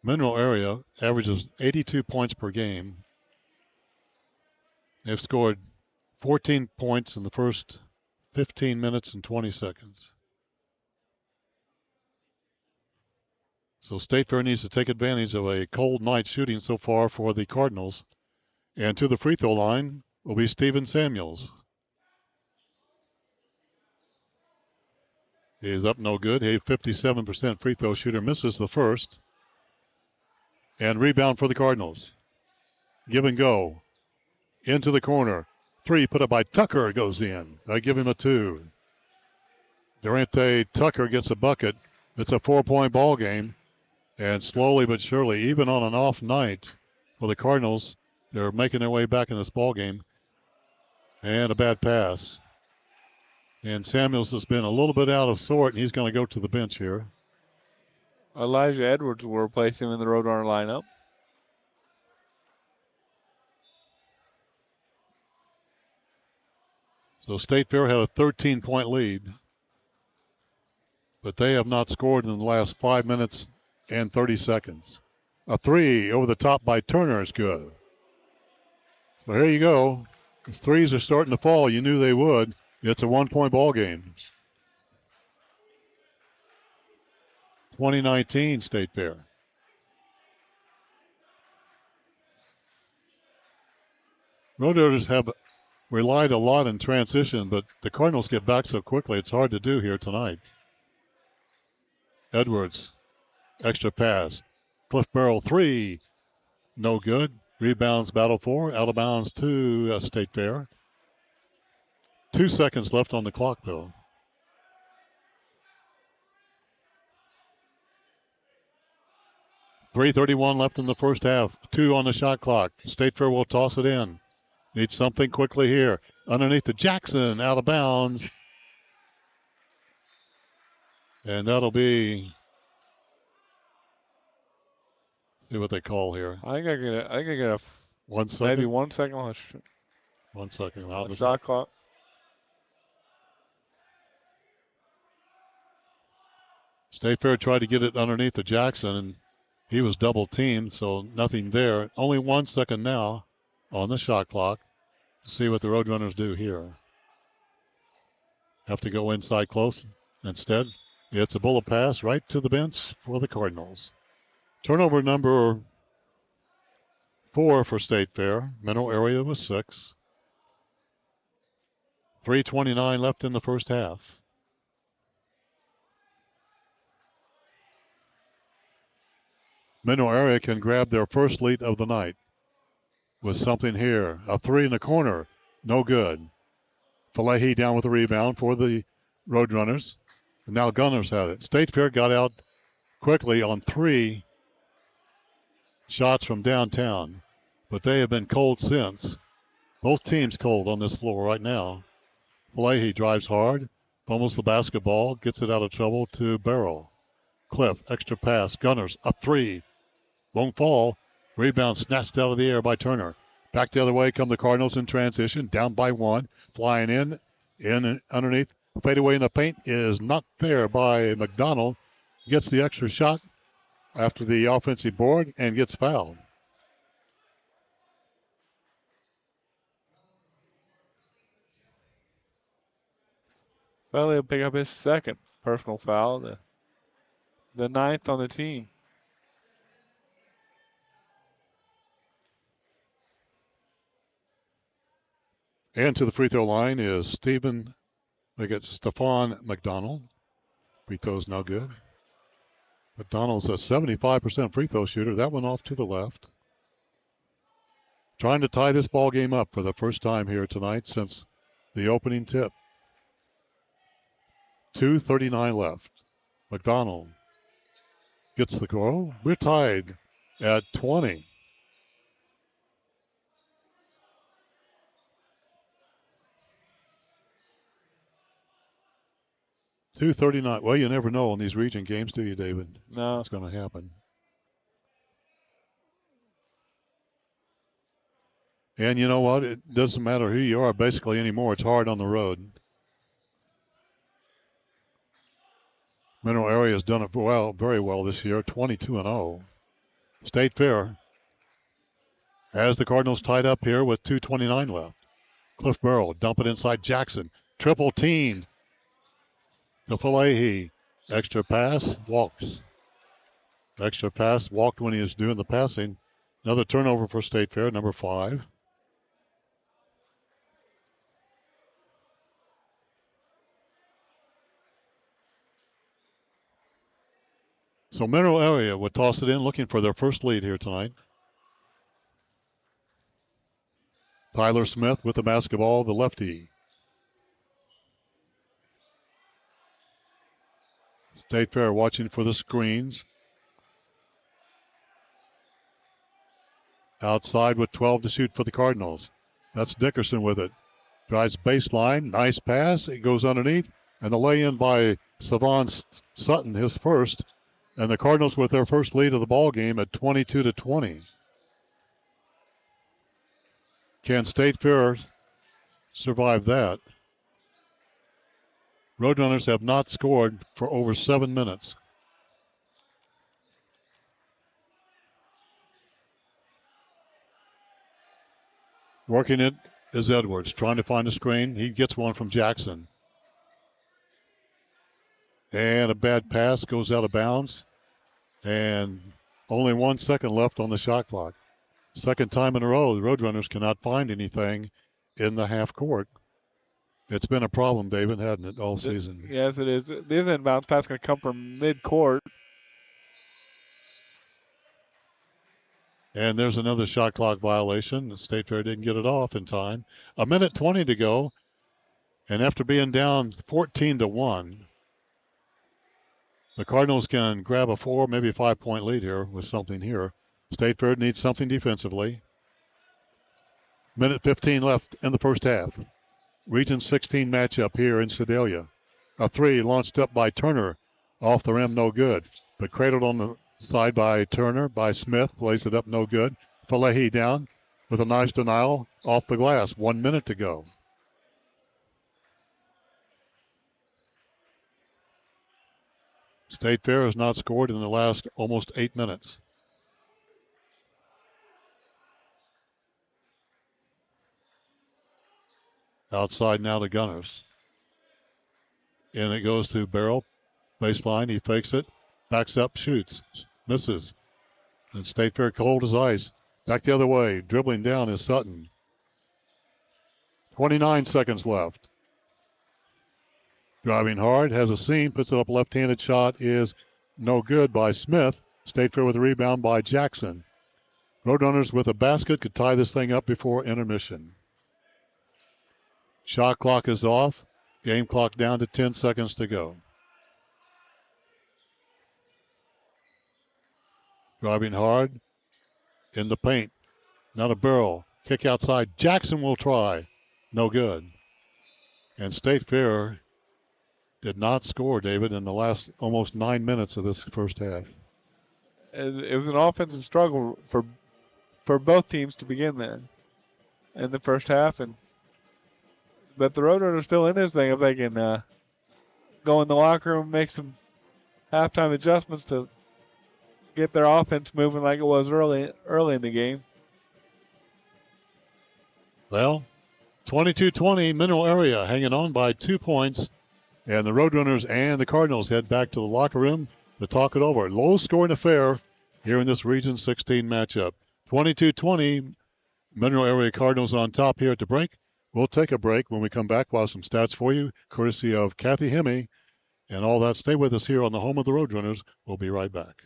Speaker 4: Mineral Area averages 82 points per game. They've scored 14 points in the first 15 minutes and 20 seconds. So State Fair needs to take advantage of a cold night shooting so far for the Cardinals. And to the free throw line will be Steven Samuels. He is up no good. A 57% free throw shooter, misses the first. And rebound for the Cardinals. Give and go. Into the corner. 3 put up by Tucker goes in. I give him a 2. Durante Tucker gets a bucket. It's a 4-point ball game. And slowly but surely, even on an off night for the Cardinals, they're making their way back in this ball game. And a bad pass. And Samuels has been a little bit out of sort, and he's going to go to the bench here.
Speaker 7: Elijah Edwards will replace him in the Roadrunner lineup.
Speaker 4: So State Fair had a 13-point lead, but they have not scored in the last 5 minutes and 30 seconds. A three over the top by Turner is good. So here you go. The threes are starting to fall. You knew they would. It's a 1-point ball game. 2019 State Fair. Roadrunners have relied a lot in transition, but the Cardinals get back so quickly, it's hard to do here tonight. Edwards, extra pass. Cliff Burrell, three. No good. Rebounds, battle for. Out of bounds to State Fair. 2 seconds left on the clock, though. .331 left in the first half. 2 on the shot clock. State Fair will toss it in. Needs something quickly here. Underneath to Jackson, out of bounds. And that'll be, see what they call here.
Speaker 7: I think I get a
Speaker 4: 1 second.
Speaker 7: maybe 1 second on
Speaker 4: 1 second.
Speaker 7: on the shot clock.
Speaker 4: State Fair tried to get it underneath to Jackson, and he was double teamed, so nothing there. Only 1 second now on the shot clock. See what the Roadrunners do here. Have to go inside close. Instead, it's a bullet pass right to the bench for the Cardinals. Turnover number 4 for State Fair. Mineral area was 6. 3:29 left in the first half. Mineral area can grab their first lead of the night with something here. A three in the corner. No good. Falahi down with the rebound for the Roadrunners. And now Gunners had it. State Fair got out quickly on 3 shots from downtown, but they have been cold since. Both teams cold on this floor right now. Falahi drives hard, fumbles the basketball, gets it out of trouble to Barrow. Cliff, extra pass. Gunners, a 3. Won't fall. Rebound snatched out of the air by Turner. Back the other way come the Cardinals in transition. Down by 1. Flying in underneath. Fadeaway in the paint is not there by McDonald. Gets the extra shot after the offensive board and gets fouled.
Speaker 7: Well, he'll pick up his second personal foul, the 9th on the team.
Speaker 4: And to the free throw line is Stephen. They get Stephon McDonald. Free throw's no good. McDonald's a 75% free throw shooter. That one off to the left. Trying to tie this ball game up for the first time here tonight since the opening tip. 2:39 left. McDonald gets the goal. We're tied at 20. .239. Well, you never know in these region games, do you, David?
Speaker 7: No.
Speaker 4: What's going to happen. And you know what? It doesn't matter who you are basically anymore. It's hard on the road. Mineral area has done it well, very well this year, 22-0. State Fair has the Cardinals tied up here with 2:29 left. Cliff Burrow dump it inside Jackson. Triple teamed. To Falahi. Extra pass, walks. Extra pass, walked when he was doing the passing. Another turnover for State Fair, number 5. So Mineral area would toss it in, looking for their first lead here tonight. Tyler Smith with the basketball, the lefty. State Fair watching for the screens. Outside with 12 to shoot for the Cardinals. That's Dickerson with it. Drives baseline, nice pass. It goes underneath. And the lay-in by Savon Sutton, his first. And the Cardinals with their first lead of the ball game at 22-20. Can State Fair survive that? Roadrunners have not scored for over 7 minutes. Working it is Edwards, trying to find a screen. He gets one from Jackson. And a bad pass goes out of bounds. And only 1 second left on the shot clock. Second time in a row, the Roadrunners cannot find anything in the half court. It's been a problem, David, hasn't it, all season?
Speaker 7: Yes, it is. This inbound pass going to come from mid-court.
Speaker 4: And there's another shot clock violation. State Fair didn't get it off in time. 1:20 to go. And after being down 14-1, the Cardinals can grab a 4, maybe 5-point lead here with something here. State Fair needs something defensively. 1:15 left in the first half. Region 16 matchup here in Sedalia. A 3 launched up by Turner. Off the rim, no good. But cradled on the side by Turner, by Smith. Lays it up, no good. Falehi down with a nice denial off the glass. 1 minute to go. State Fair has not scored in the last almost 8 minutes. Outside now to Gunners. And it goes to Barrow. Baseline, he fakes it. Backs up, shoots. Misses. And State Fair cold as ice. Back the other way. Dribbling down is Sutton. 29 seconds left. Driving hard, has a seam, puts it up left-handed shot is no good by Smith. State Fair with a rebound by Jackson. Roadrunners with a basket could tie this thing up before intermission. Shot clock is off. Game clock down to 10 seconds to go. Driving hard in the paint. Not a barrel. Kick outside. Jackson will try. No good. And State Fair did not score, David, in the last almost 9 minutes of this first half.
Speaker 7: It was an offensive struggle for both teams to begin there in the first half. But the Roadrunners still in this thing if they can go in the locker room, make some halftime adjustments to get their offense moving like it was early in the game.
Speaker 4: Well, 22-20, Mineral Area hanging on by 2 points. And the Roadrunners and the Cardinals head back to the locker room to talk it over. Low-scoring affair here in this Region 16 matchup. 22-20, Mineral Area Cardinals on top here at the break. We'll take a break. When we come back, we'll have some stats for you, courtesy of Kathy Hemme and all that. Stay with us here on the home of the Roadrunners. We'll be right back.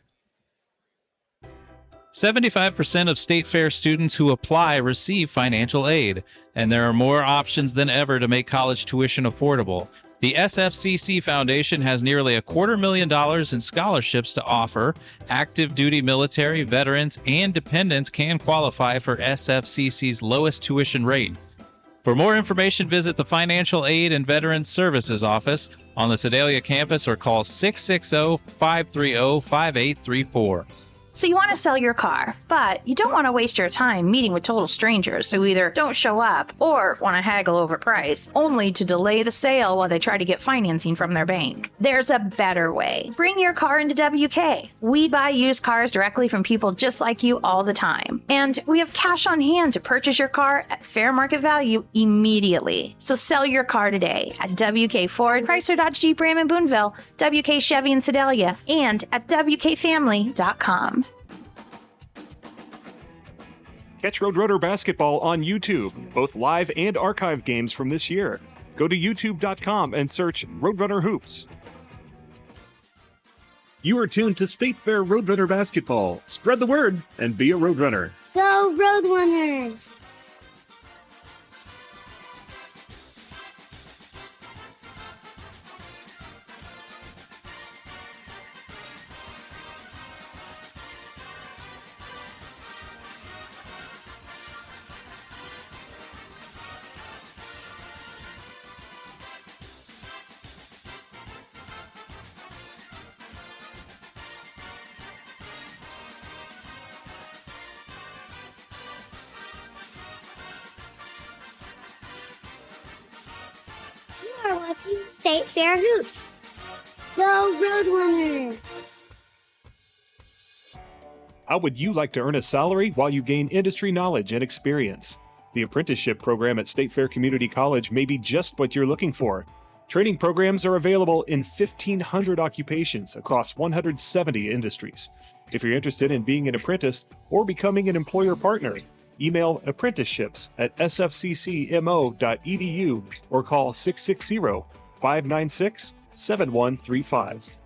Speaker 8: 75% of State Fair students who apply receive financial aid, and there are more options than ever to make college tuition affordable. The SFCC Foundation has nearly $250,000 in scholarships to offer. Active duty military, veterans, and dependents can qualify for SFCC's lowest tuition rate. For more information, visit the Financial Aid and Veterans Services Office on the Sedalia campus or call 660-530-5834.
Speaker 9: So you want to sell your car, but you don't want to waste your time meeting with total strangers who either don't show up or want to haggle over price, only to delay the sale while they try to get financing from their bank. There's a better way. Bring your car into WK. We buy used cars directly from people just like you all the time. And we have cash on hand to purchase your car at fair market value immediately. So sell your car today at WK Ford, Chrysler Dodge Jeep Ram in Boonville, WK Chevy in Sedalia, and at WKFamily.com.
Speaker 1: Catch Roadrunner basketball on YouTube, both live and archive games from this year. Go to youtube.com and search Roadrunner Hoops. You are tuned to State Fair Roadrunner basketball. Spread the word and be a Roadrunner.
Speaker 2: Go Roadrunners! talking State Fair hoops. Go Roadrunners!
Speaker 1: How would you like to earn a salary while you gain industry knowledge and experience? The apprenticeship program at State Fair Community College may be just what you're looking for. Training programs are available in 1,500 occupations across 170 industries. If you're interested in being an apprentice or becoming an employer partner, email apprenticeships@sfccmo.edu or call 660-596-7135.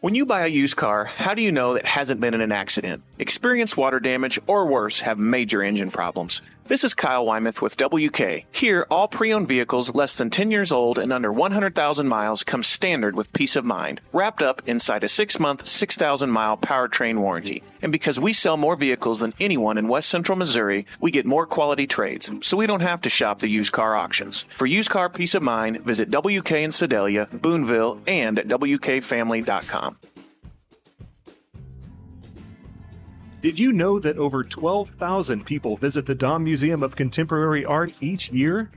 Speaker 3: When you buy a used car, how do you know that hasn't been in an accident? Experienced water damage or worse have major engine problems. This is Kyle Wymuth with WK. Here, all pre-owned vehicles less than 10 years old and under 100,000 miles come standard with peace of mind, wrapped up inside a 6-month, 6,000-mile powertrain warranty. And because we sell more vehicles than anyone in West Central Missouri, we get more quality trades, so we don't have to shop the used car auctions. For used car peace of mind, visit WK in Sedalia, Boonville, and at WKFamily.com.
Speaker 1: Did you know that over 12,000 people visit the Dahm Museum of Contemporary Art each year?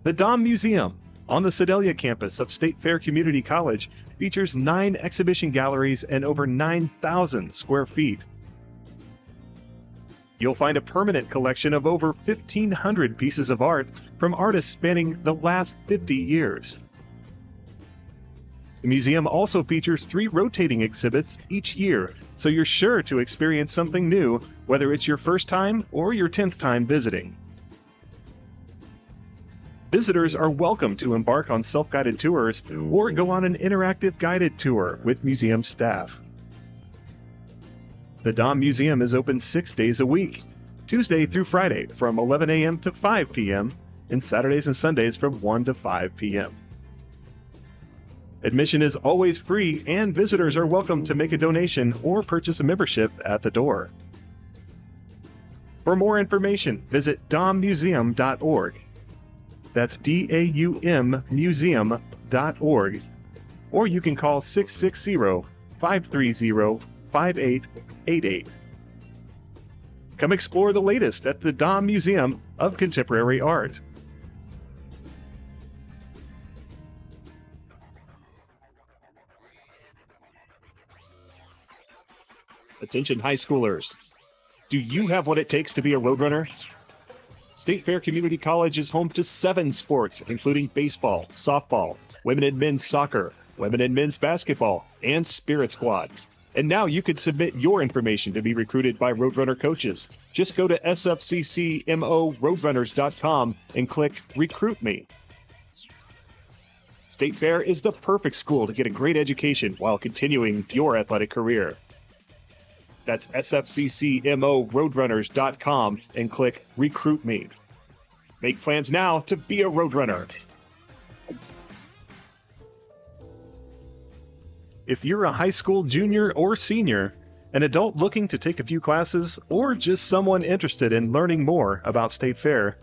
Speaker 1: The Dahm Museum, on the Sedalia campus of State Fair Community College, features 9 exhibition galleries and over 9,000 square feet. You'll find a permanent collection of over 1,500 pieces of art from artists spanning the last 50 years. The museum also features 3 rotating exhibits each year, so you're sure to experience something new, whether it's your first time or your 10th time visiting. Visitors are welcome to embark on self-guided tours or go on an interactive guided tour with museum staff. The Dahm Museum is open 6 days a week, Tuesday through Friday from 11 a.m. to 5 p.m. and Saturdays and Sundays from 1 to 5 p.m. Admission is always free, and visitors are welcome to make a donation or purchase a membership at the door. For more information, visit dahmmuseum.org. That's D-A-U-M museum.org. Or you can call 660-530-5888. Come explore the latest at the Dahm Museum of Contemporary Art. Attention high schoolers. Do you have what it takes to be a Roadrunner? State Fair Community College is home to 7 sports, including baseball, softball, women and men's soccer, women and men's basketball, and Spirit Squad. And now you can submit your information to be recruited by Roadrunner coaches. Just go to sfccmoroadrunners.com and click Recruit Me. State Fair is the perfect school to get a great education while continuing your athletic career. That's sfccmoroadrunners.com and click Recruit Me. Make plans now to be a Roadrunner. If you're a high school junior or senior, an adult looking to take a few classes, or just someone interested in learning more about State Fair,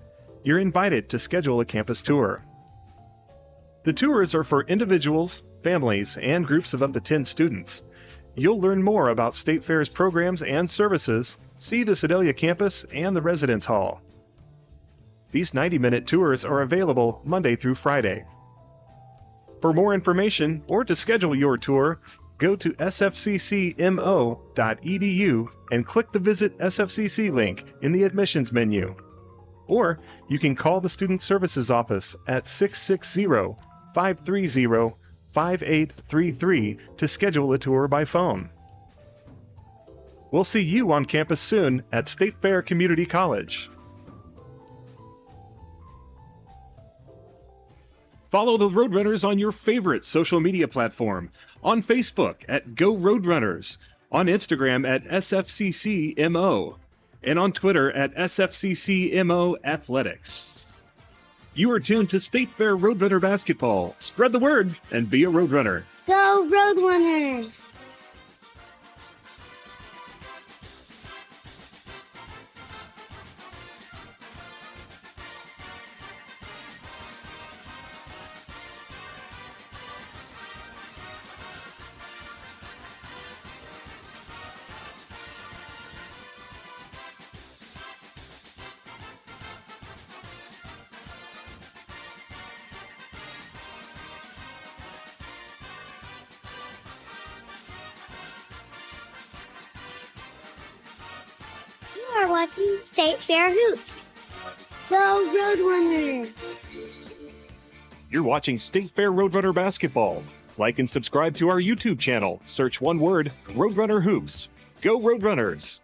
Speaker 1: you're invited to schedule a campus tour. The tours are for individuals, families, and groups of up to 10 students. You'll learn more about State Fair's programs and services, see the Sedalia campus and the Residence Hall. These 90-minute tours are available Monday through Friday. For more information or to schedule your tour, go to sfccmo.edu and click the Visit SFCC link in the admissions menu. Or you can call the Student Services Office at 660-530-5833 to schedule a tour by phone. We'll see you on campus soon at State Fair Community College. Follow the Roadrunners on your favorite social media platform, on Facebook at Go Roadrunners, on Instagram at SFCCMO, and on Twitter at SFCCMO Athletics. You are tuned to State Fair Roadrunner Basketball. Spread the word and be a Roadrunner.
Speaker 2: Go Roadrunners! are watching State Fair Hoops. Go Roadrunners!
Speaker 1: You're watching State Fair Roadrunner basketball. Like and subscribe to our YouTube channel. Search one word, Roadrunner Hoops. Go Roadrunners!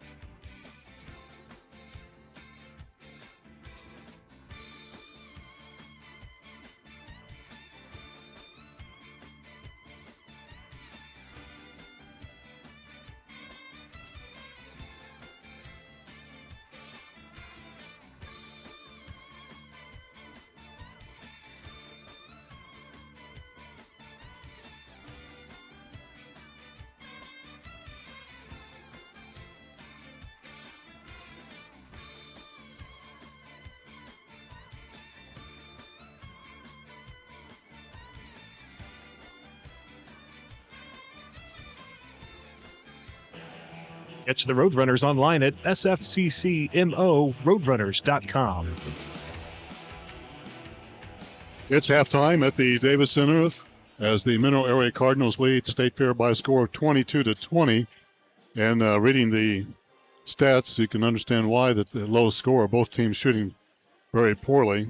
Speaker 1: Catch the Roadrunners online at sfccmoroadrunners.com.
Speaker 4: It's halftime at the Davis Center as the Mineral Area Cardinals lead State Fair by a score of 22-20. And reading the stats, you can understand why that the low score. Both teams shooting very poorly.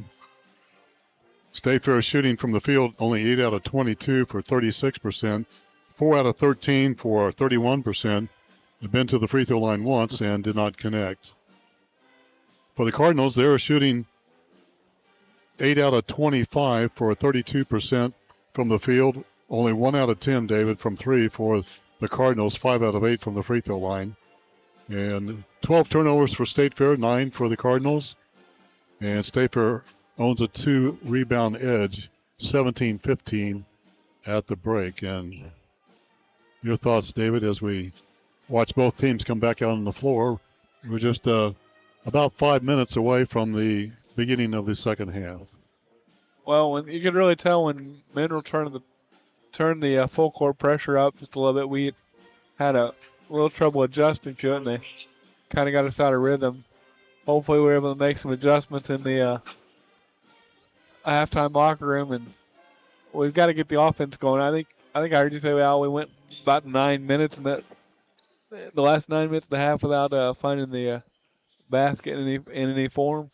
Speaker 4: State Fair shooting from the field only 8 out of 22 for 36%, 4 out of 13 for 31%. They've been to the free throw line once and did not connect. For the Cardinals, they were shooting 8 out of 25 for 32% from the field. Only 1 out of 10, David, from 3 for the Cardinals, 5 out of 8 from the free throw line. And 12 turnovers for State Fair, 9 for the Cardinals. And State Fair owns a 2-rebound edge, 17-15 at the break. And your thoughts, David, as we watch both teams come back out on the floor. We're just about 5 minutes away from the beginning of the second half.
Speaker 7: Well, when you can really tell when Mineral turned the full court pressure up just a little bit. We had a little trouble adjusting to it, and they kind of got us out of rhythm. Hopefully, we were able to make some adjustments in the halftime locker room, and we've got to get the offense going. I think I heard you say, well, we went about 9 minutes, and that the last 9 minutes of the half without finding the basket in any form.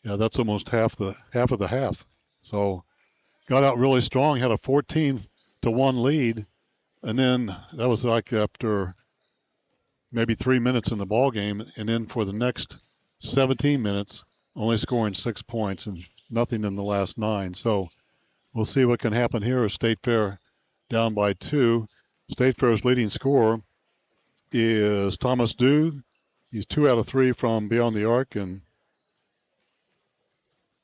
Speaker 4: Yeah, that's almost half of the half. So got out really strong, had a 14-1 lead, and then that was like after maybe 3 minutes in the ball game, and then for the next 17 minutes, only scoring 6 points and nothing in the last 9. So we'll see what can happen here. State Fair down by 2. State Fair's leading scorer is Thomas Dew. He's 2 out of 3 from beyond the arc, and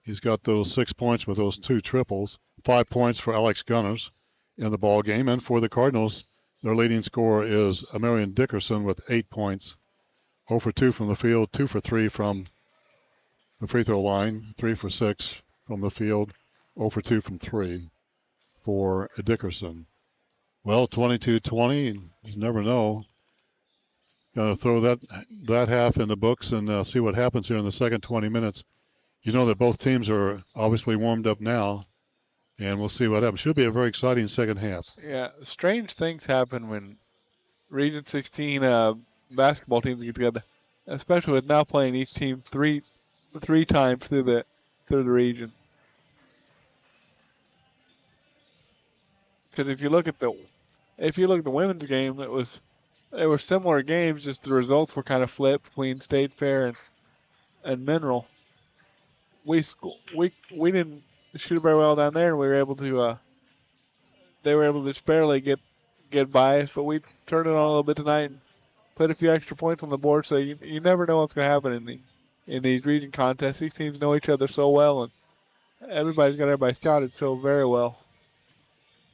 Speaker 4: he's got those 6 points with those 2 triples. 5 points for Alex Gunners in the ball game. And for the Cardinals, their leading scorer is Amarian Dickerson with 8 points. 0 for 2 from the field, 2 for 3 from the free throw line, 3 for 6 from the field, 0 for 2 from 3 for Dickerson. Well, 22-20, you never know. Going to throw that half in the books and see what happens here in the second 20 minutes. You know that both teams are obviously warmed up now, and we'll see what happens. Should be a very exciting second half.
Speaker 7: Yeah, strange things happen when Region 16 basketball teams get together, especially with now playing each team three times through the region. Because if you look at the women's game, they were similar games, just the results were kind of flipped between State Fair and Mineral. We didn't shoot very well down there, and we were able to. They were able to just barely get by us, but we turned it on a little bit tonight and put a few extra points on the board. So you never know what's going to happen in these region contests. These teams know each other so well, and everybody's got everybody scouted so very well.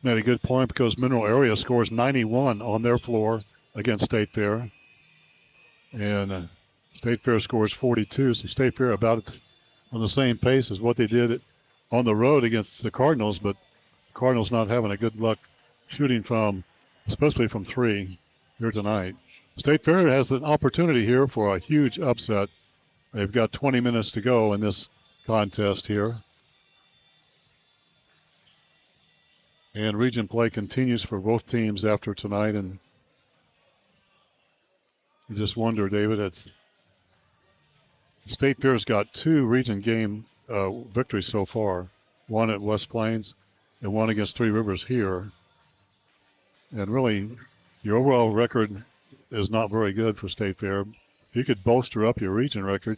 Speaker 4: Made a good point because Mineral Area scores 91 on their floor against State Fair, and State Fair scores 42. So State Fair about on the same pace as what they did on the road against the Cardinals, but Cardinals not having a good luck shooting especially from 3 here tonight. State Fair has an opportunity here for a huge upset. They've got 20 minutes to go in this contest here. And region play continues for both teams after tonight, and you just wonder, David, State Fair's got 2 region game victories so far. One at West Plains and one against Three Rivers here. And really, your overall record is not very good for State Fair. If you could bolster up your region record,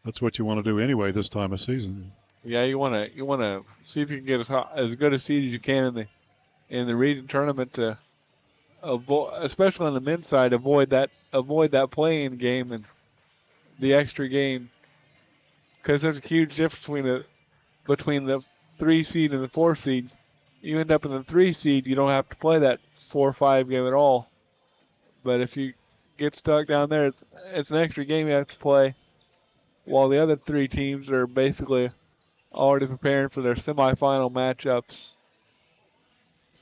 Speaker 4: that's what you want to do anyway this time of season.
Speaker 7: Yeah, you want to see if you can get as good a seed as you can in the region tournament to avoid, especially on the men's side, avoid that play-in game and the extra game, because there's a huge difference between the 3 seed and the 4 seed. You end up in the 3 seed, you don't have to play that 4 or 5 game at all. But if you get stuck down there, it's an extra game you have to play, while the other 3 teams are basically already preparing for their semifinal matchups.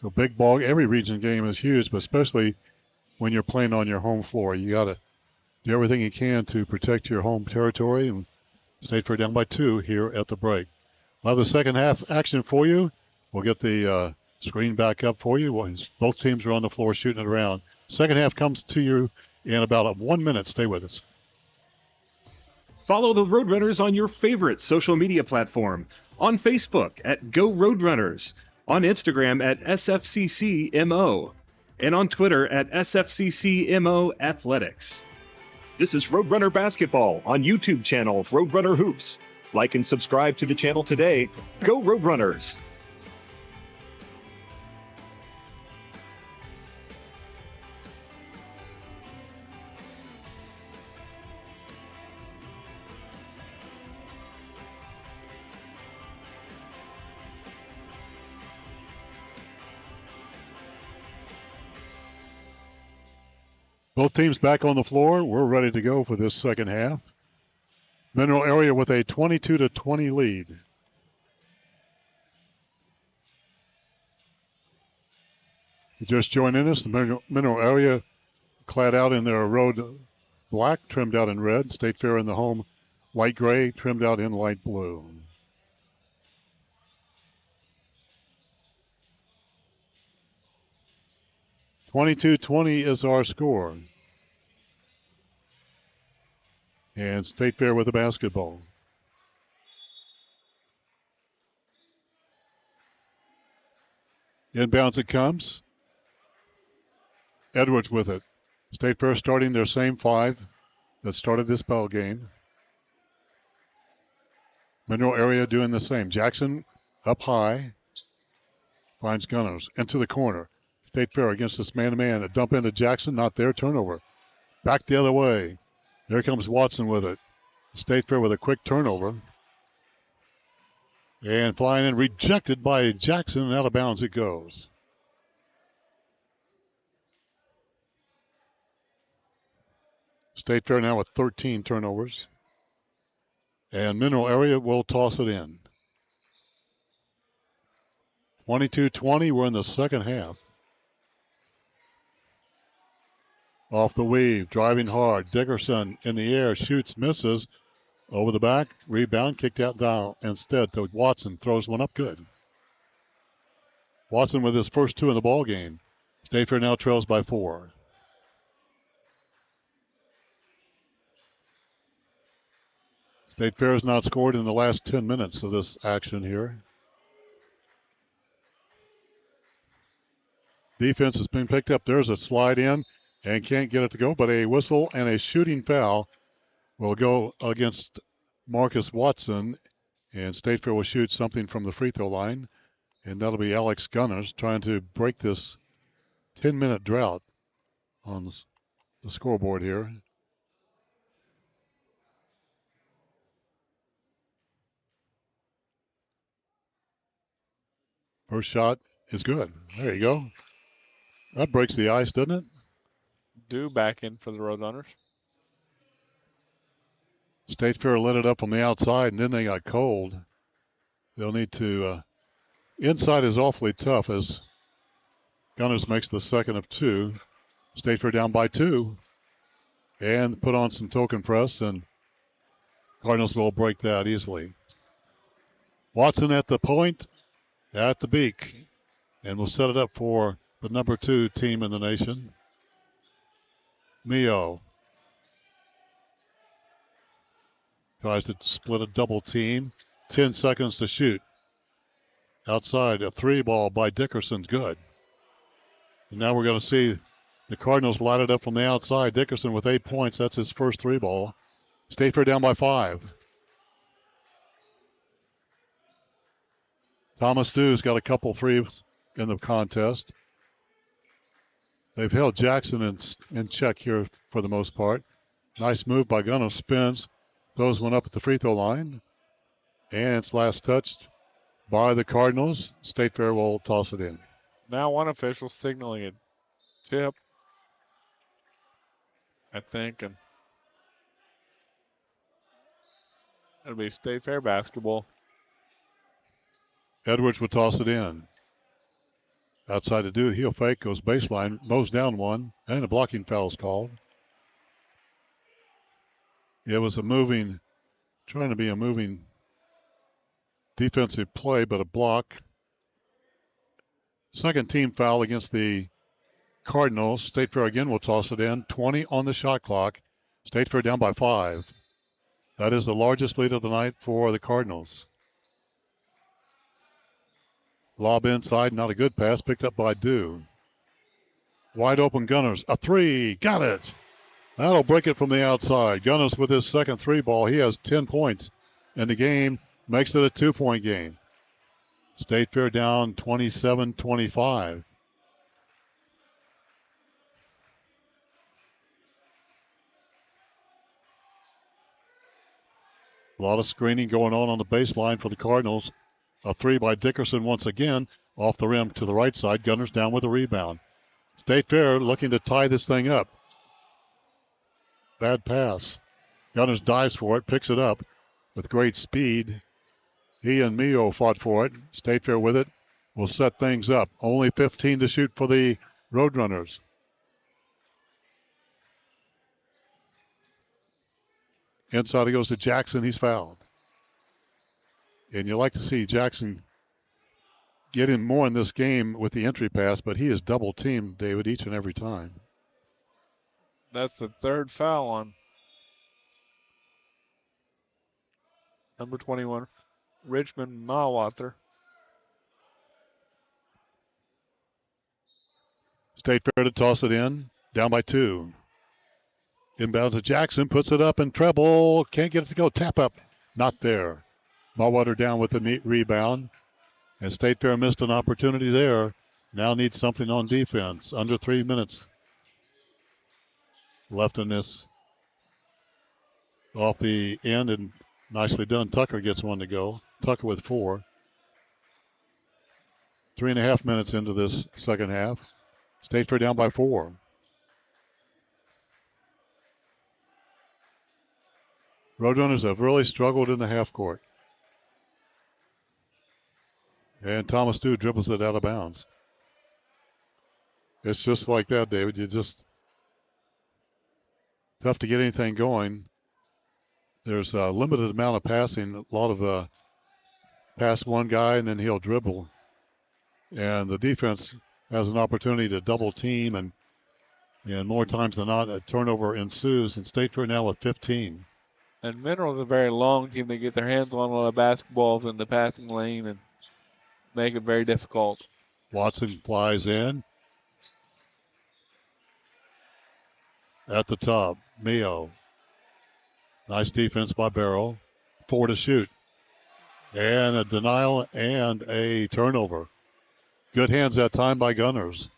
Speaker 4: So big ball, every region game is huge, but especially when you're playing on your home floor. You got to do everything you can to protect your home territory. And State Fair down by 2 here at the break. We'll have the second half action for you. We'll get the screen back up for you. Both teams are on the floor shooting it around. Second half comes to you in about 1 minute. Stay with us.
Speaker 1: Follow the Roadrunners on your favorite social media platform. On Facebook at Go Roadrunners, on Instagram at SFCCMO, and on Twitter at SFCCMO Athletics. This is Roadrunner Basketball on YouTube channel Roadrunner Hoops. Like and subscribe to the channel today. Go Roadrunners!
Speaker 4: Both teams back on the floor. We're ready to go for this second half. Mineral Area with a 22-20 lead. You just joining us, the Mineral Area clad out in their road black, trimmed out in red. State Fair in the home light gray, trimmed out in light blue. (22-20) is our score. And State Fair with the basketball. Inbounds it comes. Edwards with it. State Fair starting their same 5 that started this ball game. Mineral Area doing the same. Jackson up high. Finds Gunners into the corner. State Fair against this man-to-man. A dump into Jackson. Not there. Turnover. Back the other way. There comes Watson with it. State Fair with a quick turnover. And flying in, rejected by Jackson, and out of bounds it goes. State Fair now with 13 turnovers. And Mineral Area will toss it in. 22-20, we're in the second half. Off the weave, driving hard. Dickerson in the air, shoots, misses. Over the back, rebound, kicked out down instead to Watson. Throws one up, good. Watson with his first 2 in the ball game. State Fair now trails by 4. State Fair has not scored in the last 10 minutes of this action here. Defense has been picked up. There's a slide in and can't get it to go, but a whistle and a shooting foul will go against Marcus Watson, and State Fair will shoot something from the free throw line, and that'll be Alex Gunners trying to break this 10-minute drought on the scoreboard here. First shot is good. There you go. That breaks the ice, doesn't it?
Speaker 7: Do back in for the Roadrunners.
Speaker 4: State Fair let it up on the outside, and then they got cold. They'll need to... inside is awfully tough as Gunners makes the second of 2. State Fair down by 2. And put on some token press, and Cardinals will break that easily. Watson at the point, at the beak, and will set it up for the number 2 team in the nation. Mio. Tries to split a double team. 10 seconds to shoot. Outside, a 3 ball by Dickerson. Good. And now we're going to see the Cardinals light it up from the outside. Dickerson with 8 points. That's his first 3 ball. State Fair down by 5. Thomas Dew's got a couple threes in the contest. They've held Jackson in check here for the most part. Nice move by Gunner. Spins. Throws one up at the free throw line. And it's last touched by the Cardinals. State Fair will toss it in.
Speaker 7: Now one official signaling a tip, I think, and it'll be State Fair basketball.
Speaker 4: Edwards will toss it in. Outside to do, heel fake, goes baseline, mows down one, and a blocking foul is called. It was trying to be a moving defensive play, but a block. Second team foul against the Cardinals. State Fair again will toss it in. 20 on the shot clock. State Fair down by 5. That is the largest lead of the night for the Cardinals. Lob inside, not a good pass, picked up by Dew. Wide open Gunners, a 3, got it. That'll break it from the outside. Gunners with his second 3 ball. He has 10 points in the game, makes it a 2-point game. State Fair down 27-25. A lot of screening going on the baseline for the Cardinals. A 3 by Dickerson once again, off the rim to the right side. Gunners down with a rebound. State Fair looking to tie this thing up. Bad pass. Gunners dives for it, picks it up with great speed. He and Mio fought for it. State Fair with it will set things up. Only 15 to shoot for the Roadrunners. Inside it goes to Jackson. He's fouled. And you like to see Jackson get in more in this game with the entry pass, but he is double teamed, David, each and every time.
Speaker 7: That's the third foul on number 21, Richmond Mawather.
Speaker 4: State Fair to toss it in, down by 2. Inbounds to Jackson, puts it up and treble, can't get it to go, tap up, not there. Mawather down with the rebound, and State Fair missed an opportunity there. Now needs something on defense, under 3 minutes left in this. Off the end and nicely done. Tucker gets one to go. Tucker with 4. 3.5 minutes into this second half. State Fair down by 4. Roadrunners have really struggled in the half court. And Thomas Dew dribbles it out of bounds. It's just like that, David. You just tough to get anything going. There's a limited amount of passing. A lot of pass one guy and then he'll dribble. And the defense has an opportunity to double team, and more times than not, a turnover ensues. And State Fair now with 15.
Speaker 7: And Mineral's a very long team. They get their hands on a lot of basketballs in the passing lane and make it very difficult.
Speaker 4: Watson flies in. At the top, Mio. Nice defense by Barrow. 4 to shoot. And a denial and a turnover. Good hands that time by Gunners.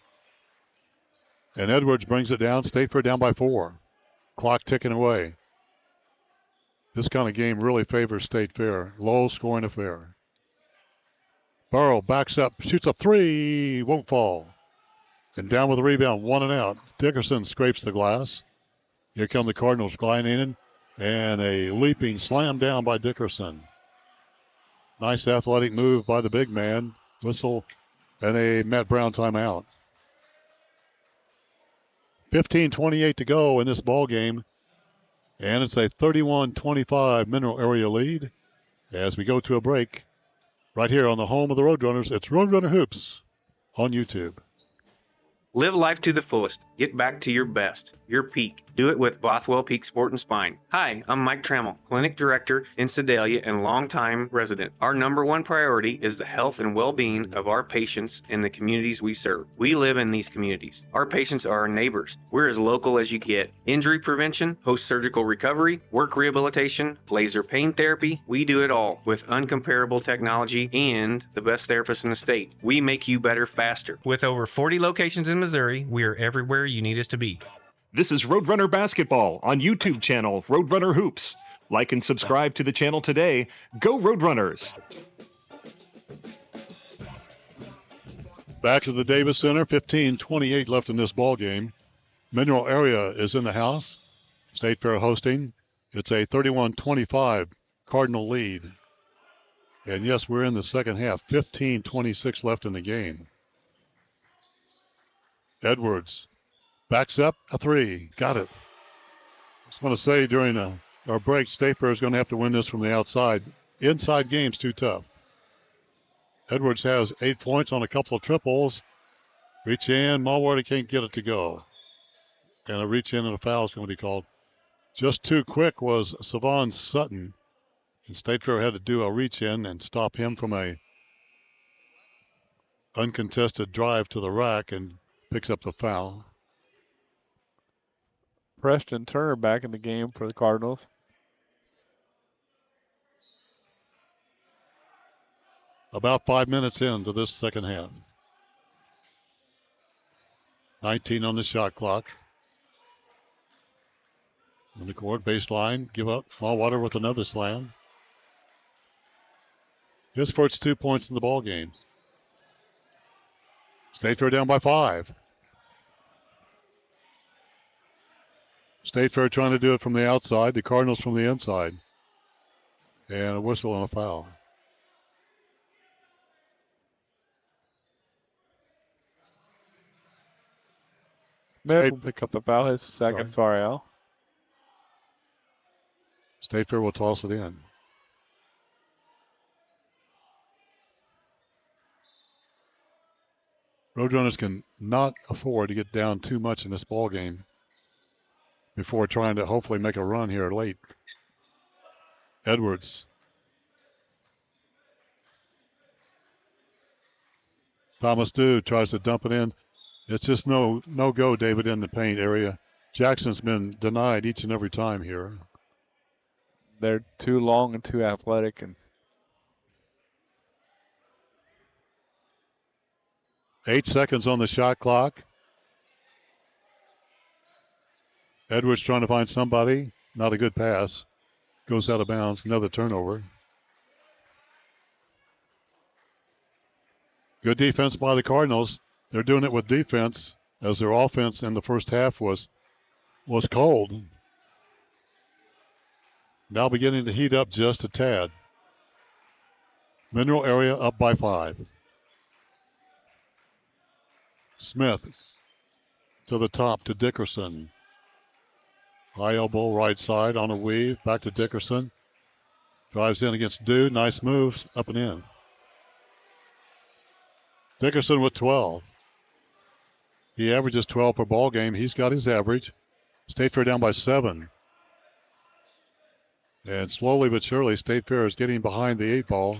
Speaker 4: And Edwards brings it down. State Fair down by 4. Clock ticking away. This kind of game really favors State Fair. Low scoring affair. Burrow backs up, shoots a 3, won't fall. And down with the rebound, 1 and out. Dickerson scrapes the glass. Here come the Cardinals gliding in. And a leaping slam down by Dickerson. Nice athletic move by the big man. Whistle and a Matt Brown timeout. 15:28 to go in this ball game. And it's a 31-25 Mineral area lead as we go to a break. Right here on the home of the Roadrunners, it's Roadrunner Hoops on YouTube.
Speaker 5: Live life to the fullest. Get back to your best, your peak. Do it with Bothwell Peak Sport and Spine. Hi, I'm Mike Trammell, Clinic Director in Sedalia and longtime resident. Our number one priority is the health and well-being of our patients and the communities we serve. We live in these communities. Our patients are our neighbors. We're as local as you get. Injury prevention, post-surgical recovery, work rehabilitation, laser pain therapy. We do it all with uncomparable technology and the best therapists in the state. We make you better faster.
Speaker 6: With over 40 locations in Missouri, we are everywhere you need us to be.
Speaker 1: This is Roadrunner Basketball on YouTube channel Roadrunner Hoops. Like and subscribe to the channel today. Go Roadrunners!
Speaker 4: Back to the Davis Center, 15:28 left in this ball game. Mineral Area is in the house. State Fair hosting. It's a 31-25 Cardinal lead. And yes, we're in the second half. 15:26 left in the game. Edwards backs up a three. Got it. Just want to say during our break, State Fair is going to have to win this from the outside. Inside game's too tough. Edwards has 8 points on a couple of triples. Reach in. Mulwater can't get it to go. And a reach in and a foul is going to be called. Just too quick was Savon Sutton. And State Fair had to do a reach in and stop him from a uncontested drive to the rack and picks up the foul.
Speaker 7: Preston Turner back in the game for the Cardinals.
Speaker 4: About 5 minutes into this second half. 19 on the shot clock. On the court, baseline, give up. Smallwater with another slam. His first 2 points in the ball game. State Fair down by 5. State Fair trying to do it from the outside. The Cardinals from the inside. And a whistle and a foul.
Speaker 7: Smith will pick up the foul. His second.
Speaker 4: Right.
Speaker 7: Sorry, Al.
Speaker 4: State Fair will toss it in. Roadrunners can not afford to get down too much in this ball game before trying to hopefully make a run here late. Edwards. Thomas Dew tries to dump it in. It's just no go, David, in the paint area. Jackson's been denied each and every time here.
Speaker 7: They're too long and too athletic, and
Speaker 4: 8 seconds on the shot clock. Edwards trying to find somebody. Not a good pass. Goes out of bounds. Another turnover. Good defense by the Cardinals. They're doing it with defense as their offense in the first half was cold. Now beginning to heat up just a tad. Mineral Area up by 5. Smith to the top to Dickerson. High elbow right side on a weave. Back to Dickerson. Drives in against Dew. Nice moves. Up and in. Dickerson with 12. He averages 12 per ball game. He's got his average. State Fair down by 7. And slowly but surely, State Fair is getting behind the 8 ball.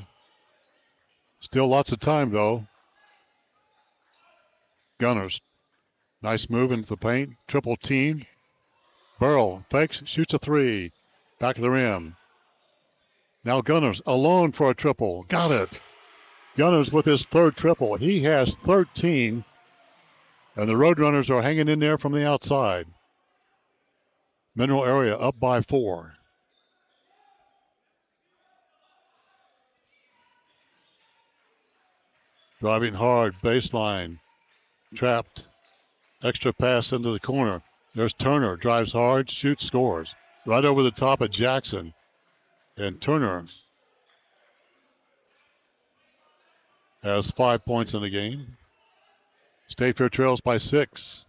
Speaker 4: Still lots of time, though. Gunners. Nice move into the paint. Triple team. Burrell fakes, shoots a 3. Back of the rim. Now Gunners alone for a triple. Got it. Gunners with his third triple. He has 13. And the Roadrunners are hanging in there from the outside. Mineral Area up by 4. Driving hard, baseline. Trapped. Extra pass into the corner. There's Turner. Drives hard, shoots, scores. Right over the top of Jackson. And Turner has 5 points in the game. State Fair trails by 6.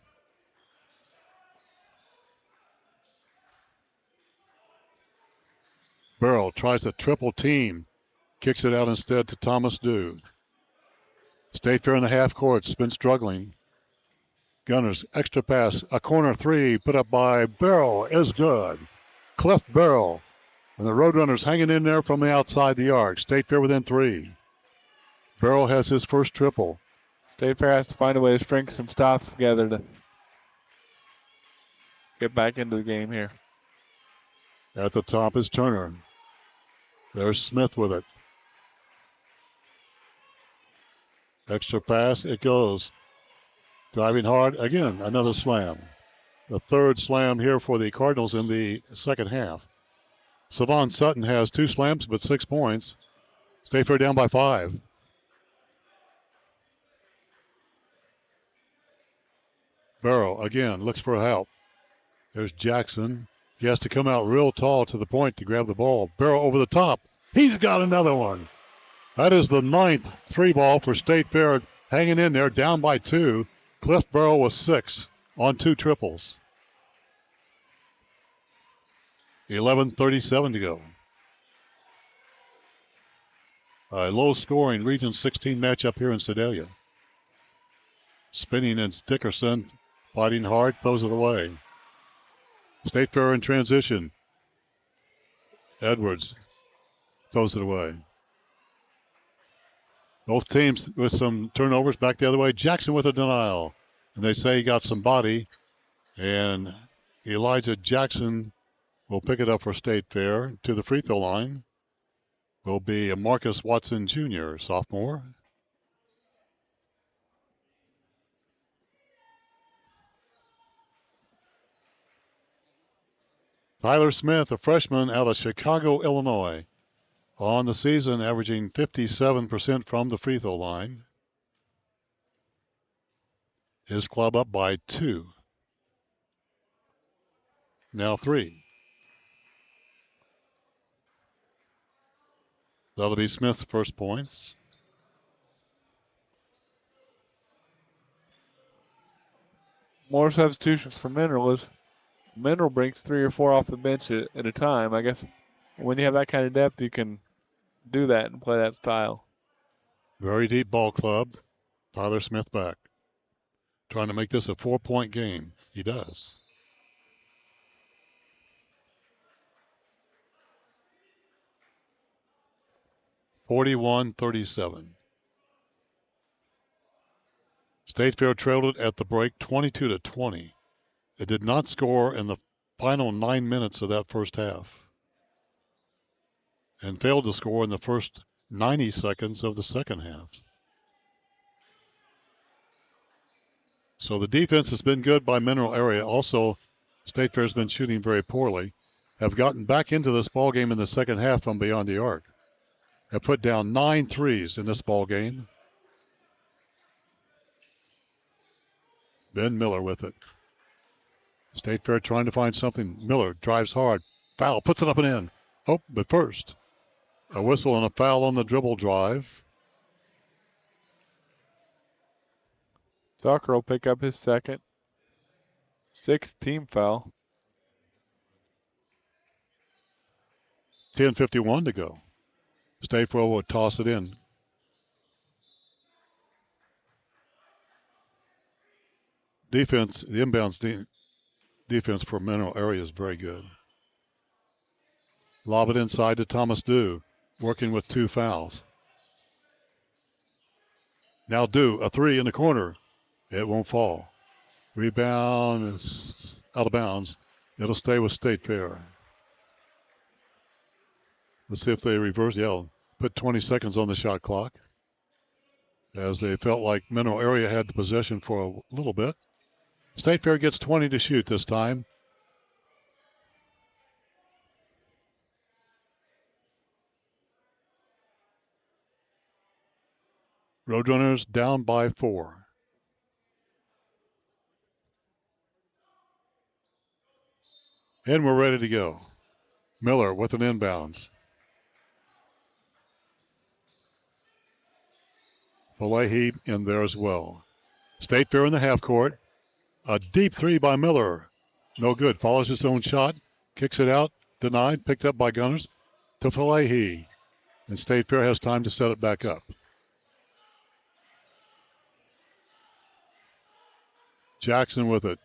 Speaker 4: Burrell tries a triple team. Kicks it out instead to Thomas Dew. State Fair in the half court. Has been struggling. Gunners, extra pass, a corner three put up by Barrow is good. Cliff Barrow. And the Roadrunners hanging in there from the outside the arc. State Fair within 3. Barrow has his first triple.
Speaker 7: State Fair has to find a way to string some stops together to get back into the game here.
Speaker 4: At the top is Turner. There's Smith with it. Extra pass, it goes. Driving hard, again, another slam. The third slam here for the Cardinals in the second half. Savon Sutton has 2 slams, but 6 points. State Fair down by 5. Barrow, again, looks for help. There's Jackson. He has to come out real tall to the point to grab the ball. Barrow over the top. He's got another one. That is the 9th 3-ball for State Fair, hanging in there, down by 2. Cliff Barrow with 6 on 2 triples. 11:37 to go. A low-scoring Region 16 matchup here in Sedalia. Spinning and Dickerson fighting hard, throws it away. State Fair in transition. Edwards throws it away. Both teams with some turnovers back the other way. Jackson with a denial. And they say he got some body. And Elijah Jackson will pick it up for State Fair. To the free throw line will be Marcus Watson Jr., sophomore. Tyler Smith, a freshman out of Chicago, Illinois. On the season, averaging 57% from the free throw line. His club up by 2. Now 3. That'll be Smith's first points.
Speaker 7: More substitutions for Mineral is Mineral brings 3 or 4 off the bench at a time. I guess when you have that kind of depth, you can do that and play that style.
Speaker 4: Very deep ball club. Tyler Smith back. Trying to make this a 4-point game. He does. (41-37). State Fair trailed it at the break 22-20. It did not score in the final 9 minutes of that first half. And failed to score in the first 90 seconds of the second half. So the defense has been good by Mineral Area. Also, State Fair's been shooting very poorly. Have gotten back into this ball game in the second half from beyond the arc. Have put down 9 threes in this ball game. Ben Miller with it. State Fair trying to find something. Miller drives hard. Foul, puts it up and in. Oh, but first, a whistle and a foul on the dribble drive.
Speaker 7: Tucker will pick up his second. 6th team foul.
Speaker 4: 10:51 to go. State Fair will toss it in. Defense, the inbounds defense for Mineral Area is very good. Lob it inside to Thomas Dew, working with 2 fouls. Now Dew, a 3 in the corner. It won't fall. Rebound is out of bounds. It'll stay with State Fair. Let's see if they reverse. Yeah, put 20 seconds on the shot clock. As they felt like Mineral Area had the possession for a little bit. State Fair gets 20 to shoot this time. Roadrunners down by 4. And we're ready to go. Miller with an inbounds. Falahi in there as well. State Fair in the half court. A deep 3 by Miller. No good. Follows his own shot. Kicks it out. Denied. Picked up by Gunners. To Falahi. And State Fair has time to set it back up. Jackson with it,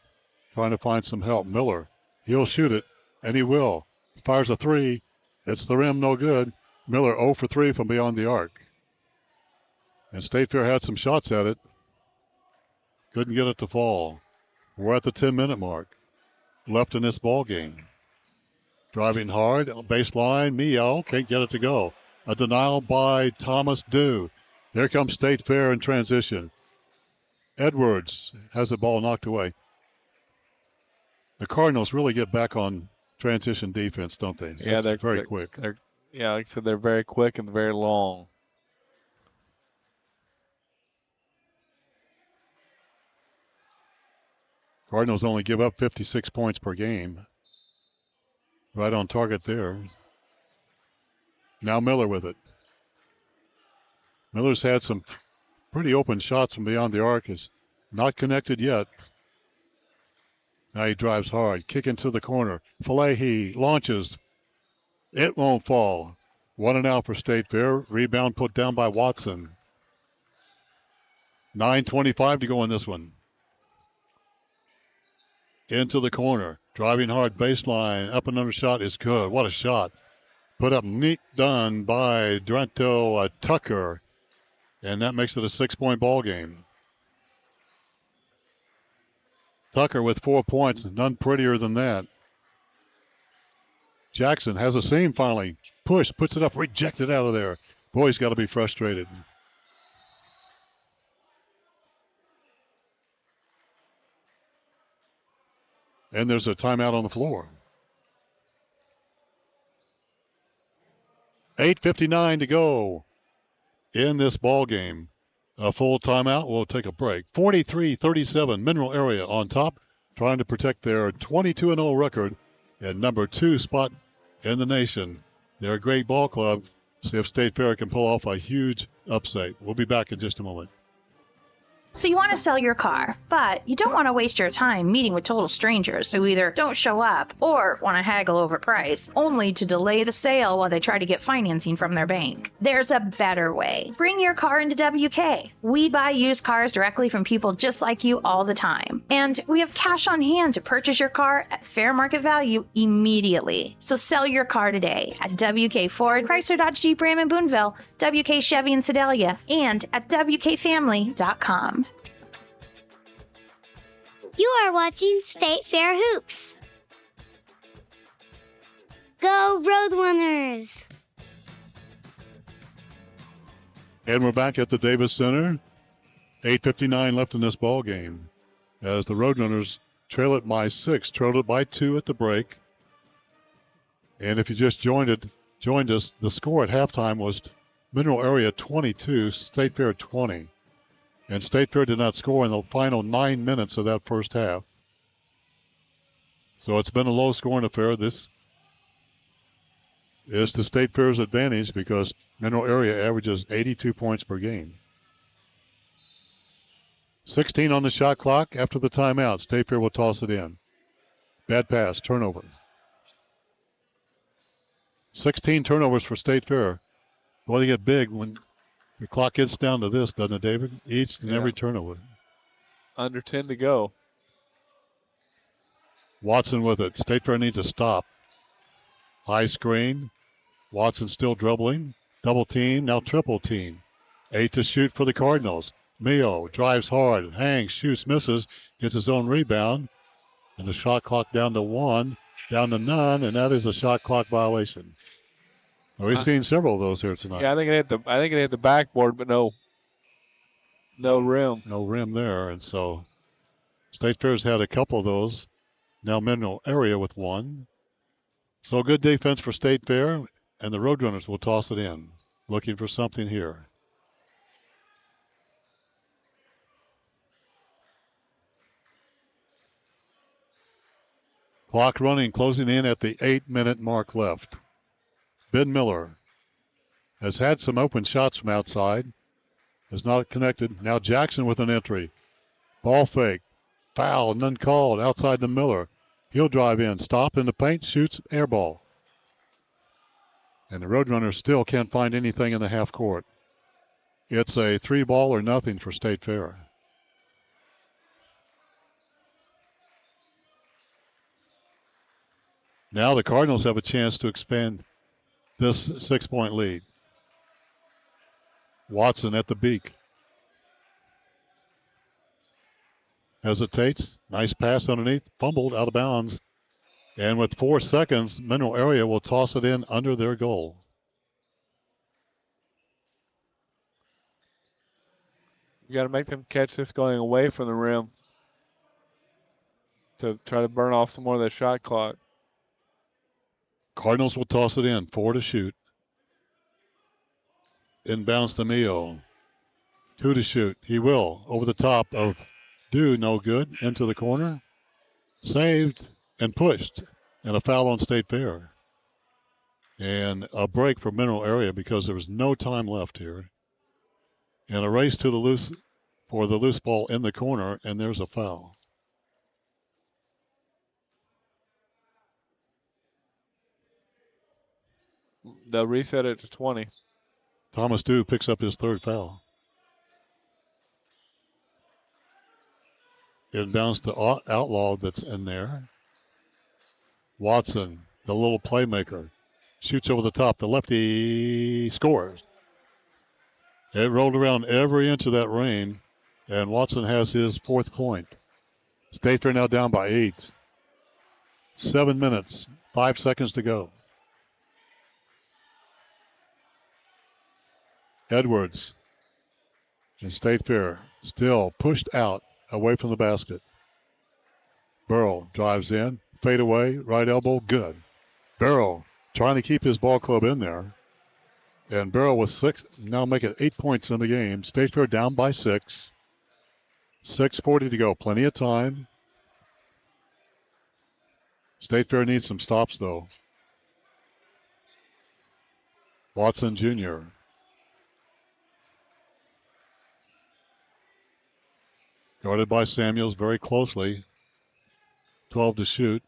Speaker 4: trying to find some help. Miller, he'll shoot it, and he will. Fires a three. It's the rim, no good. Miller 0 for 3 from beyond the arc. And State Fair had some shots at it. Couldn't get it to fall. We're at the 10-minute mark left in this ball game. Driving hard, baseline, Mio can't get it to go. A denial by Thomas Dew. Here comes State Fair in transition. Edwards has the ball knocked away. The Cardinals really get back on transition defense, don't they?
Speaker 7: Yeah, they're
Speaker 4: very quick.
Speaker 7: Yeah, like I said, they're very quick and very long.
Speaker 4: Cardinals only give up 56 points per game. Right on target there. Now Miller with it. Miller's had some pretty open shots from beyond the arc. Is not connected yet. Now he drives hard. Kick into the corner. Falahi launches. It won't fall. 1 and out for State Fair. Rebound put down by Watson. 9:25 to go in this one. Into the corner. Driving hard baseline. Up and under shot is good. What a shot. Put up neat done by Drento Tucker. And that makes it a 6-point ball game. Tucker with 4 points. None prettier than that. Jackson has a seam finally. Push. Puts it up. Rejected out of there. Boy, he's got to be frustrated. And there's a timeout on the floor. 8:59 to go in this ball game. A full timeout. We'll take a break. 43-37, Mineral Area on top, trying to protect their 22-0 record and number 2 spot in the nation. They're a great ball club. See if State Fair can pull off a huge upset. We'll be back in just a moment.
Speaker 9: So you want to sell your car, but you don't want to waste your time meeting with total strangers who either don't show up or want to haggle over price, only to delay the sale while they try to get financing from their bank. There's a better way. Bring your car into WK. We buy used cars directly from people just like you all the time. And we have cash on hand to purchase your car at fair market value immediately. So sell your car today at WK Ford, Chrysler Dodge Jeep Ram in Boonville, WK Chevy in Sedalia, and at WKFamily.com.
Speaker 2: You are watching State Fair Hoops. Go Roadrunners!
Speaker 4: And we're back at the Davis Center. 8:59 left in this ball game as the Roadrunners trail it by 6, trailed it by 2 at the break. And if you just joined us, the score at halftime was Mineral Area 22, State Fair 20. And State Fair did not score in the final 9 minutes of that first half. So it's been a low-scoring affair. This is to State Fair's advantage because Mineral Area averages 82 points per game. 16 on the shot clock after the timeout. State Fair will toss it in. Bad pass, turnover. 16 turnovers for State Fair. Well, they get big when the clock gets down to this, doesn't it, David? Each and every turnover.
Speaker 7: Under 10 to go.
Speaker 4: Watson with it. State Fair needs a stop. High screen. Watson still dribbling. Double team, now triple team. 8 to shoot for the Cardinals. Mio drives hard, hangs, shoots, misses, gets his own rebound. And the shot clock down to 1, down to none, and that is a shot clock violation. We've seen several of those here tonight.
Speaker 7: Yeah, I think it hit the backboard, but no rim.
Speaker 4: No rim there, and so State Fair's had a couple of those. Now Mineral Area with 1. So good defense for State Fair, and the Roadrunners will toss it in, looking for something here. Clock running, closing in at the 8-minute mark left. Ben Miller has had some open shots from outside. Is not connected. Now Jackson with an entry. Ball fake. Foul, none called. Outside to Miller. He'll drive in. Stop in the paint. Shoots. Air ball. And the Roadrunners still can't find anything in the half court. It's a 3-ball or nothing for State Fair. Now the Cardinals have a chance to expand this 6-point lead. Watson at the beak. Hesitates. Nice pass underneath. Fumbled out of bounds. And with 4 seconds, Mineral Area will toss it in under their goal.
Speaker 7: You got to make them catch this going away from the rim to try to burn off some more of that shot clock.
Speaker 4: Cardinals will toss it in. 4 to shoot. Inbounds to Mio. 2 to shoot. He will. Over the top of Dew. No good. Into the corner. Saved and pushed. And a foul on State Fair. And a break for Mineral Area because there was no time left here. And a race to the loose ball in the corner, and there's a foul.
Speaker 7: They'll reset it to 20.
Speaker 4: Thomas Dew picks up his 3rd foul. Inbounds to Outlaw that's in there. Watson, the little playmaker, shoots over the top. The lefty scores. It rolled around every inch of that rain, and Watson has his 4th point. State Fair now down by 8. 7 minutes, 5 seconds to go. Edwards and State Fair still pushed out away from the basket. Burrow drives in, fade away, right elbow, good. Burrow trying to keep his ball club in there. And Burrow with 6, now making 8 points in the game. State Fair down by 6. 6:40 to go, plenty of time. State Fair needs some stops though. Watson Jr. Guarded by Samuels very closely. 12 to shoot.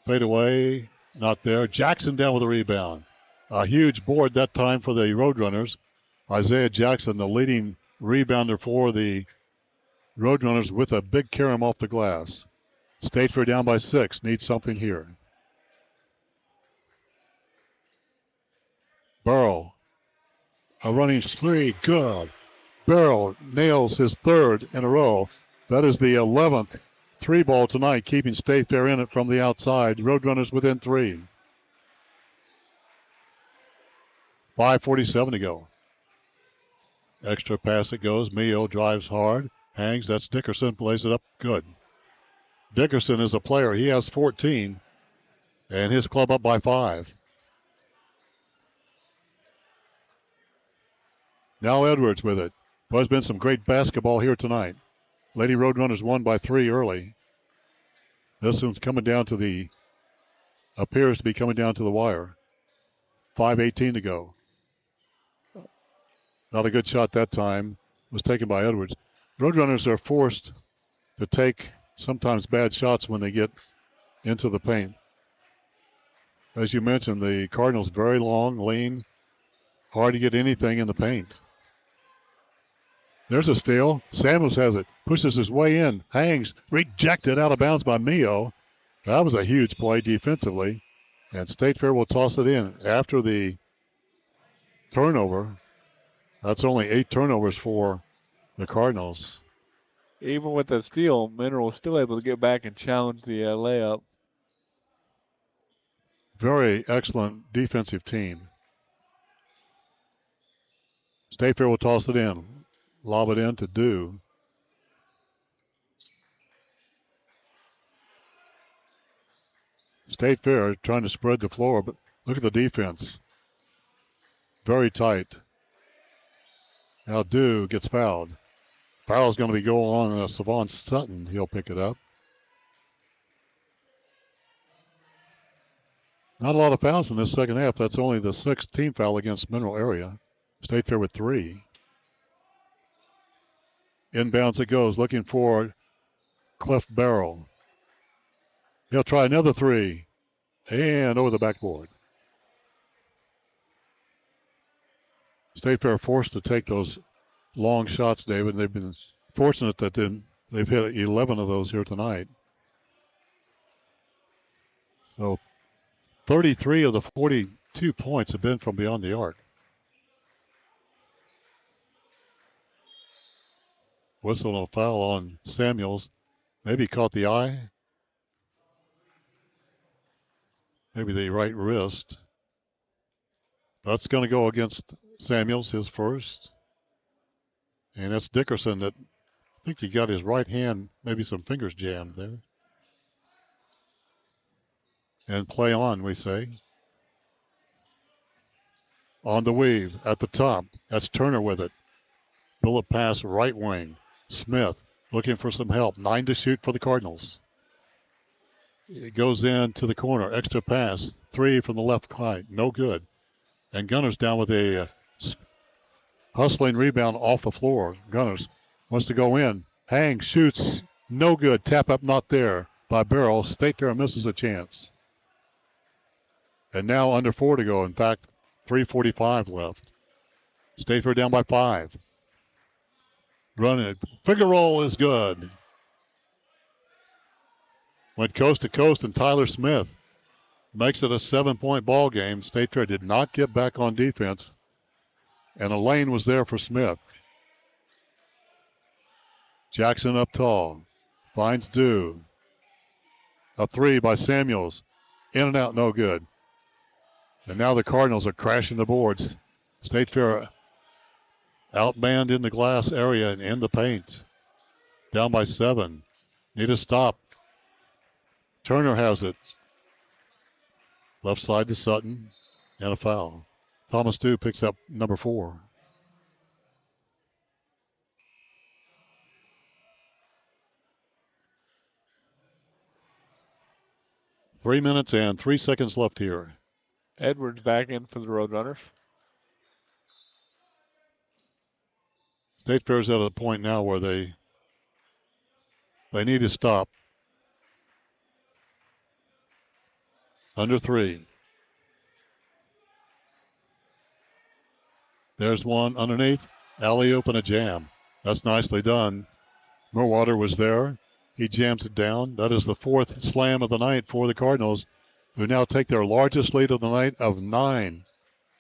Speaker 4: Fade away, not there. Jackson down with a rebound. A huge board that time for the Roadrunners. Isaiah Jackson, the leading rebounder for the Roadrunners with a big carom off the glass. State Fair down by 6. Needs something here. Burrow. A running three. Good. Burrow nails his 3rd in a row. That is the 11th 3-ball tonight, keeping State Fair in it from the outside. Roadrunners within 3. 5:47 to go. Extra pass it goes. Mio drives hard. Hangs. That's Dickerson. Plays it up. Good. Dickerson is a player. He has 14. And his club up by 5. Now Edwards with it. Well, there's been some great basketball here tonight. Lady Roadrunners won by 3 early. This one's coming down to the, appears to be coming down to the wire. 5:18 to go. Not a good shot that time. Was taken by Edwards. Roadrunners are forced to take sometimes bad shots when they get into the paint. As you mentioned, the Cardinals very long, lean, hard to get anything in the paint. There's a steal. Samuels has it. Pushes his way in. Hangs. Rejected out of bounds by Mio. That was a huge play defensively. And State Fair will toss it in after the turnover. That's only 8 turnovers for the Cardinals.
Speaker 7: Even with that steal, Mineral was still able to get back and challenge the layup.
Speaker 4: Very excellent defensive team. State Fair will toss it in. Lob it in to Dew. State Fair trying to spread the floor, but look at the defense. Very tight. Now Dew gets fouled. Foul's going to be going on Savon Sutton. He'll pick it up. Not a lot of fouls in this second half. That's only the 6th team foul against Mineral Area. State Fair with 3. Inbounds it goes, looking for Cliff Barrow. He'll try another 3. And over the backboard. State Fair forced to take those long shots, David. They've been fortunate that they've hit 11 of those here tonight. So 33 of the 42 points have been from beyond the arc. Whistle and a foul on Samuels. Maybe caught the eye. Maybe the right wrist. That's going to go against Samuels, his first. And that's Dickerson that I think he got his right hand, maybe some fingers jammed there. And play on, we say. On the weave at the top. That's Turner with it. Bullet pass right wing. Smith looking for some help. 9 to shoot for the Cardinals. It goes in to the corner. Extra pass. 3 from the left side. No good. And Gunners down with a hustling rebound off the floor. Gunners wants to go in. Hang, shoots. No good. Tap up not there by Barrow. State Fair misses a chance. And now under 4 to go. In fact, 3:45 left. State Fair down by 5. Running. Finger roll is good. Went coast to coast, and Tyler Smith makes it a 7-point ball game. State Fair did not get back on defense, and a lane was there for Smith. Jackson up tall. Finds Dew. A 3 by Samuels. In and out, no good. And now the Cardinals are crashing the boards. State Fair outmanned in the glass area and in the paint. Down by 7. Need a stop. Turner has it. Left side to Sutton. And a foul. Thomas Dew picks up number 4. Three minutes and 3 seconds left here.
Speaker 7: Edwards back in for the Roadrunners.
Speaker 4: State Fair's at a point now where they need to stop. Under 3. There's one underneath. Alley-oop and a jam. That's nicely done. Merwater was there. He jams it down. That is the 4th slam of the night for the Cardinals, who now take their largest lead of the night of 9.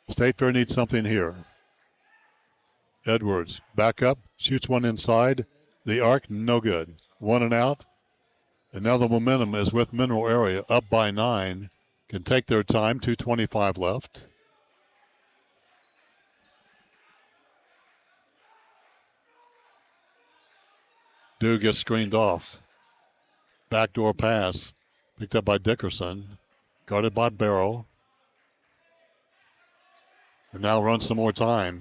Speaker 4: State Fair needs something here. Edwards back up, shoots one inside. The arc, no good. 1 and out. And now the momentum is with Mineral Area, up by 9. Can take their time, 2:25 left. Dew gets screened off. Backdoor pass, picked up by Dickerson. Guarded by Barrow. And now runs some more time.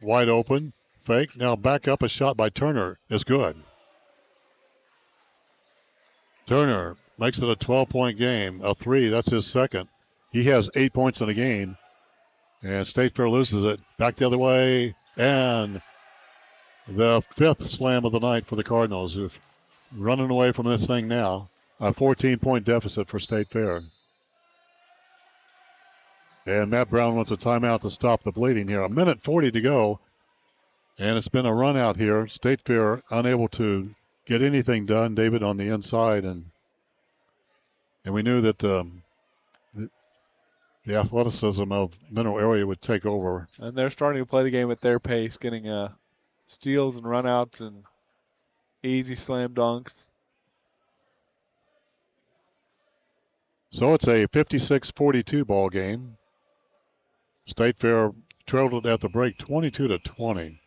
Speaker 4: Wide open. Fake. Now back up. A shot by Turner is good. Turner makes it a 12-point game. A 3. That's his second. He has 8 points in the game. And State Fair loses it. Back the other way. And the 5th slam of the night for the Cardinals, who've running away from this thing now. A 14-point deficit for State Fair. And Matt Brown wants a timeout to stop the bleeding here. 1:40 to go. And it's been a run out here. State Fair unable to get anything done, David, on the inside. And we knew that the athleticism of Mineral Area would take over.
Speaker 7: And they're starting to play the game at their pace, getting steals and runouts and easy slam dunks.
Speaker 4: So it's a 56-42 ball game. State Fair trailed it at the break 22-20.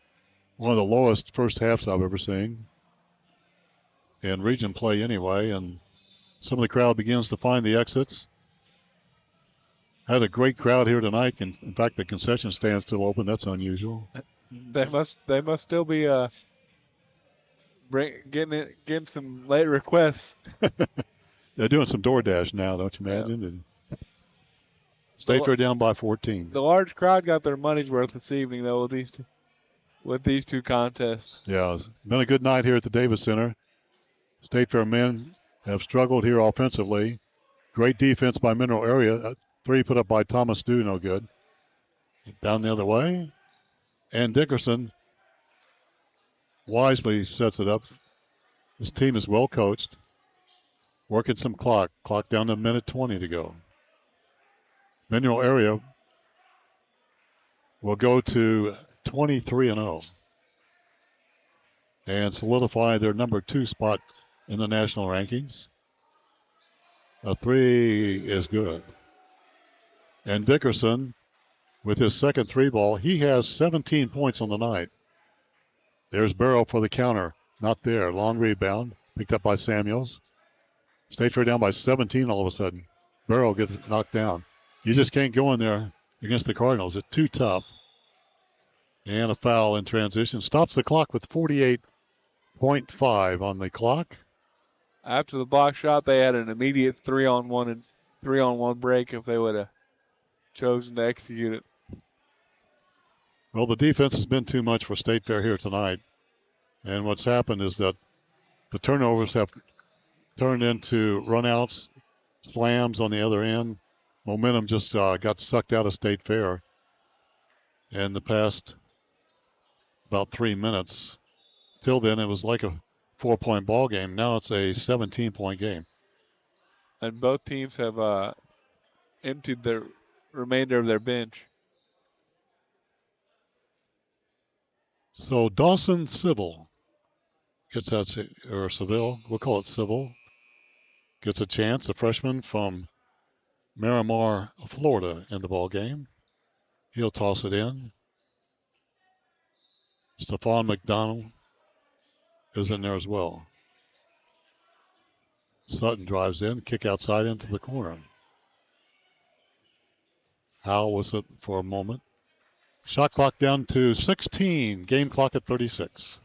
Speaker 4: One of the lowest first halves I've ever seen in region play anyway. And some of the crowd begins to find the exits. Had a great crowd here tonight. In fact, the concession stand's still open. That's unusual.
Speaker 7: They must still be getting some late requests.
Speaker 4: They're doing some DoorDash now, don't you imagine? Yeah. State Fair down by 14.
Speaker 7: The large crowd got their money's worth this evening, though, with these two contests.
Speaker 4: Yeah, it's been a good night here at the Davis Center. State Fair men have struggled here offensively. Great defense by Mineral Area. A 3 put up by Thomas Dew, no good. Down the other way. And Dickerson wisely sets it up. This team is well coached. working some clock. Clock down to a minute 20 to go. Mineral Area will go to 23-0 and solidify their number 2 spot in the national rankings. A 3 is good. And Dickerson, with his second 3-ball, he has 17 points on the night. There's Barrow for the counter. Not there. Long rebound. Picked up by Samuels. State Fair down by 17 all of a sudden. Barrow gets knocked down. You just can't go in there against the Cardinals. It's too tough. And a foul in transition. Stops the clock with 48.5 on the clock.
Speaker 7: After the block shot, they had an immediate 3-on-1 break if they would have chosen to execute it.
Speaker 4: Well, the defense has been too much for State Fair here tonight. And what's happened is that the turnovers have turned into runouts, slams on the other end. Momentum just got sucked out of State Fair in the past about 3 minutes. Till then, it was like a 4-point ball game. Now it's a 17-point game.
Speaker 7: And both teams have emptied the remainder of their bench.
Speaker 4: So Dawson Civil gets that, or Seville, we'll call it Civil, gets a chance, a freshman from Miramar, Florida, in the ball game. He'll toss it in. Stephon McDonald is in there as well. Sutton drives in, kick outside into the corner. Howell was it for a moment. Shot clock down to 16. Game clock at 36.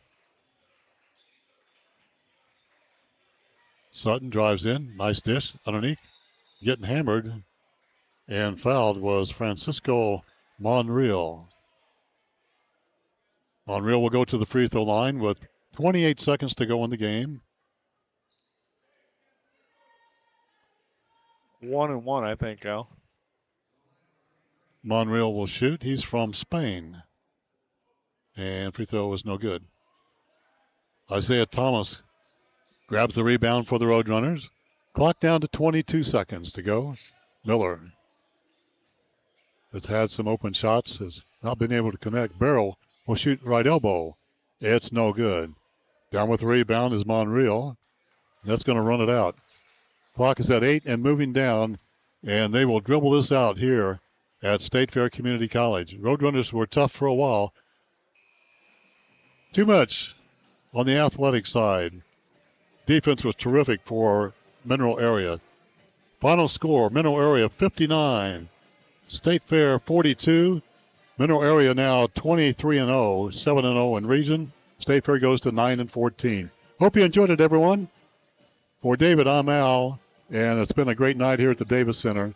Speaker 4: Sutton drives in. Nice dish underneath. Getting hammered and fouled was Francisco Monreal. Monreal will go to the free throw line with 28 seconds to go in the game.
Speaker 7: 1-1, I think, Al.
Speaker 4: Monreal will shoot. He's from Spain. And free throw is no good. Isaiah Thomas grabs the rebound for the Roadrunners. Clock down to 22 seconds to go. Miller has had some open shots, has not been able to connect. Barrow will shoot right elbow. It's no good. Down with the rebound is Monreal. That's going to run it out. Clock is at 8 and moving down, and they will dribble this out here at State Fair Community College. Roadrunners were tough for a while. Too much on the athletic side. Defense was terrific for Mineral Area. Final score, Mineral Area 59, State Fair 42. Mineral Area now 23-0, 7-0 in region. State Fair goes to 9-14. Hope you enjoyed it, everyone. For David, I'm Al, and it's been a great night here at the Davis Center.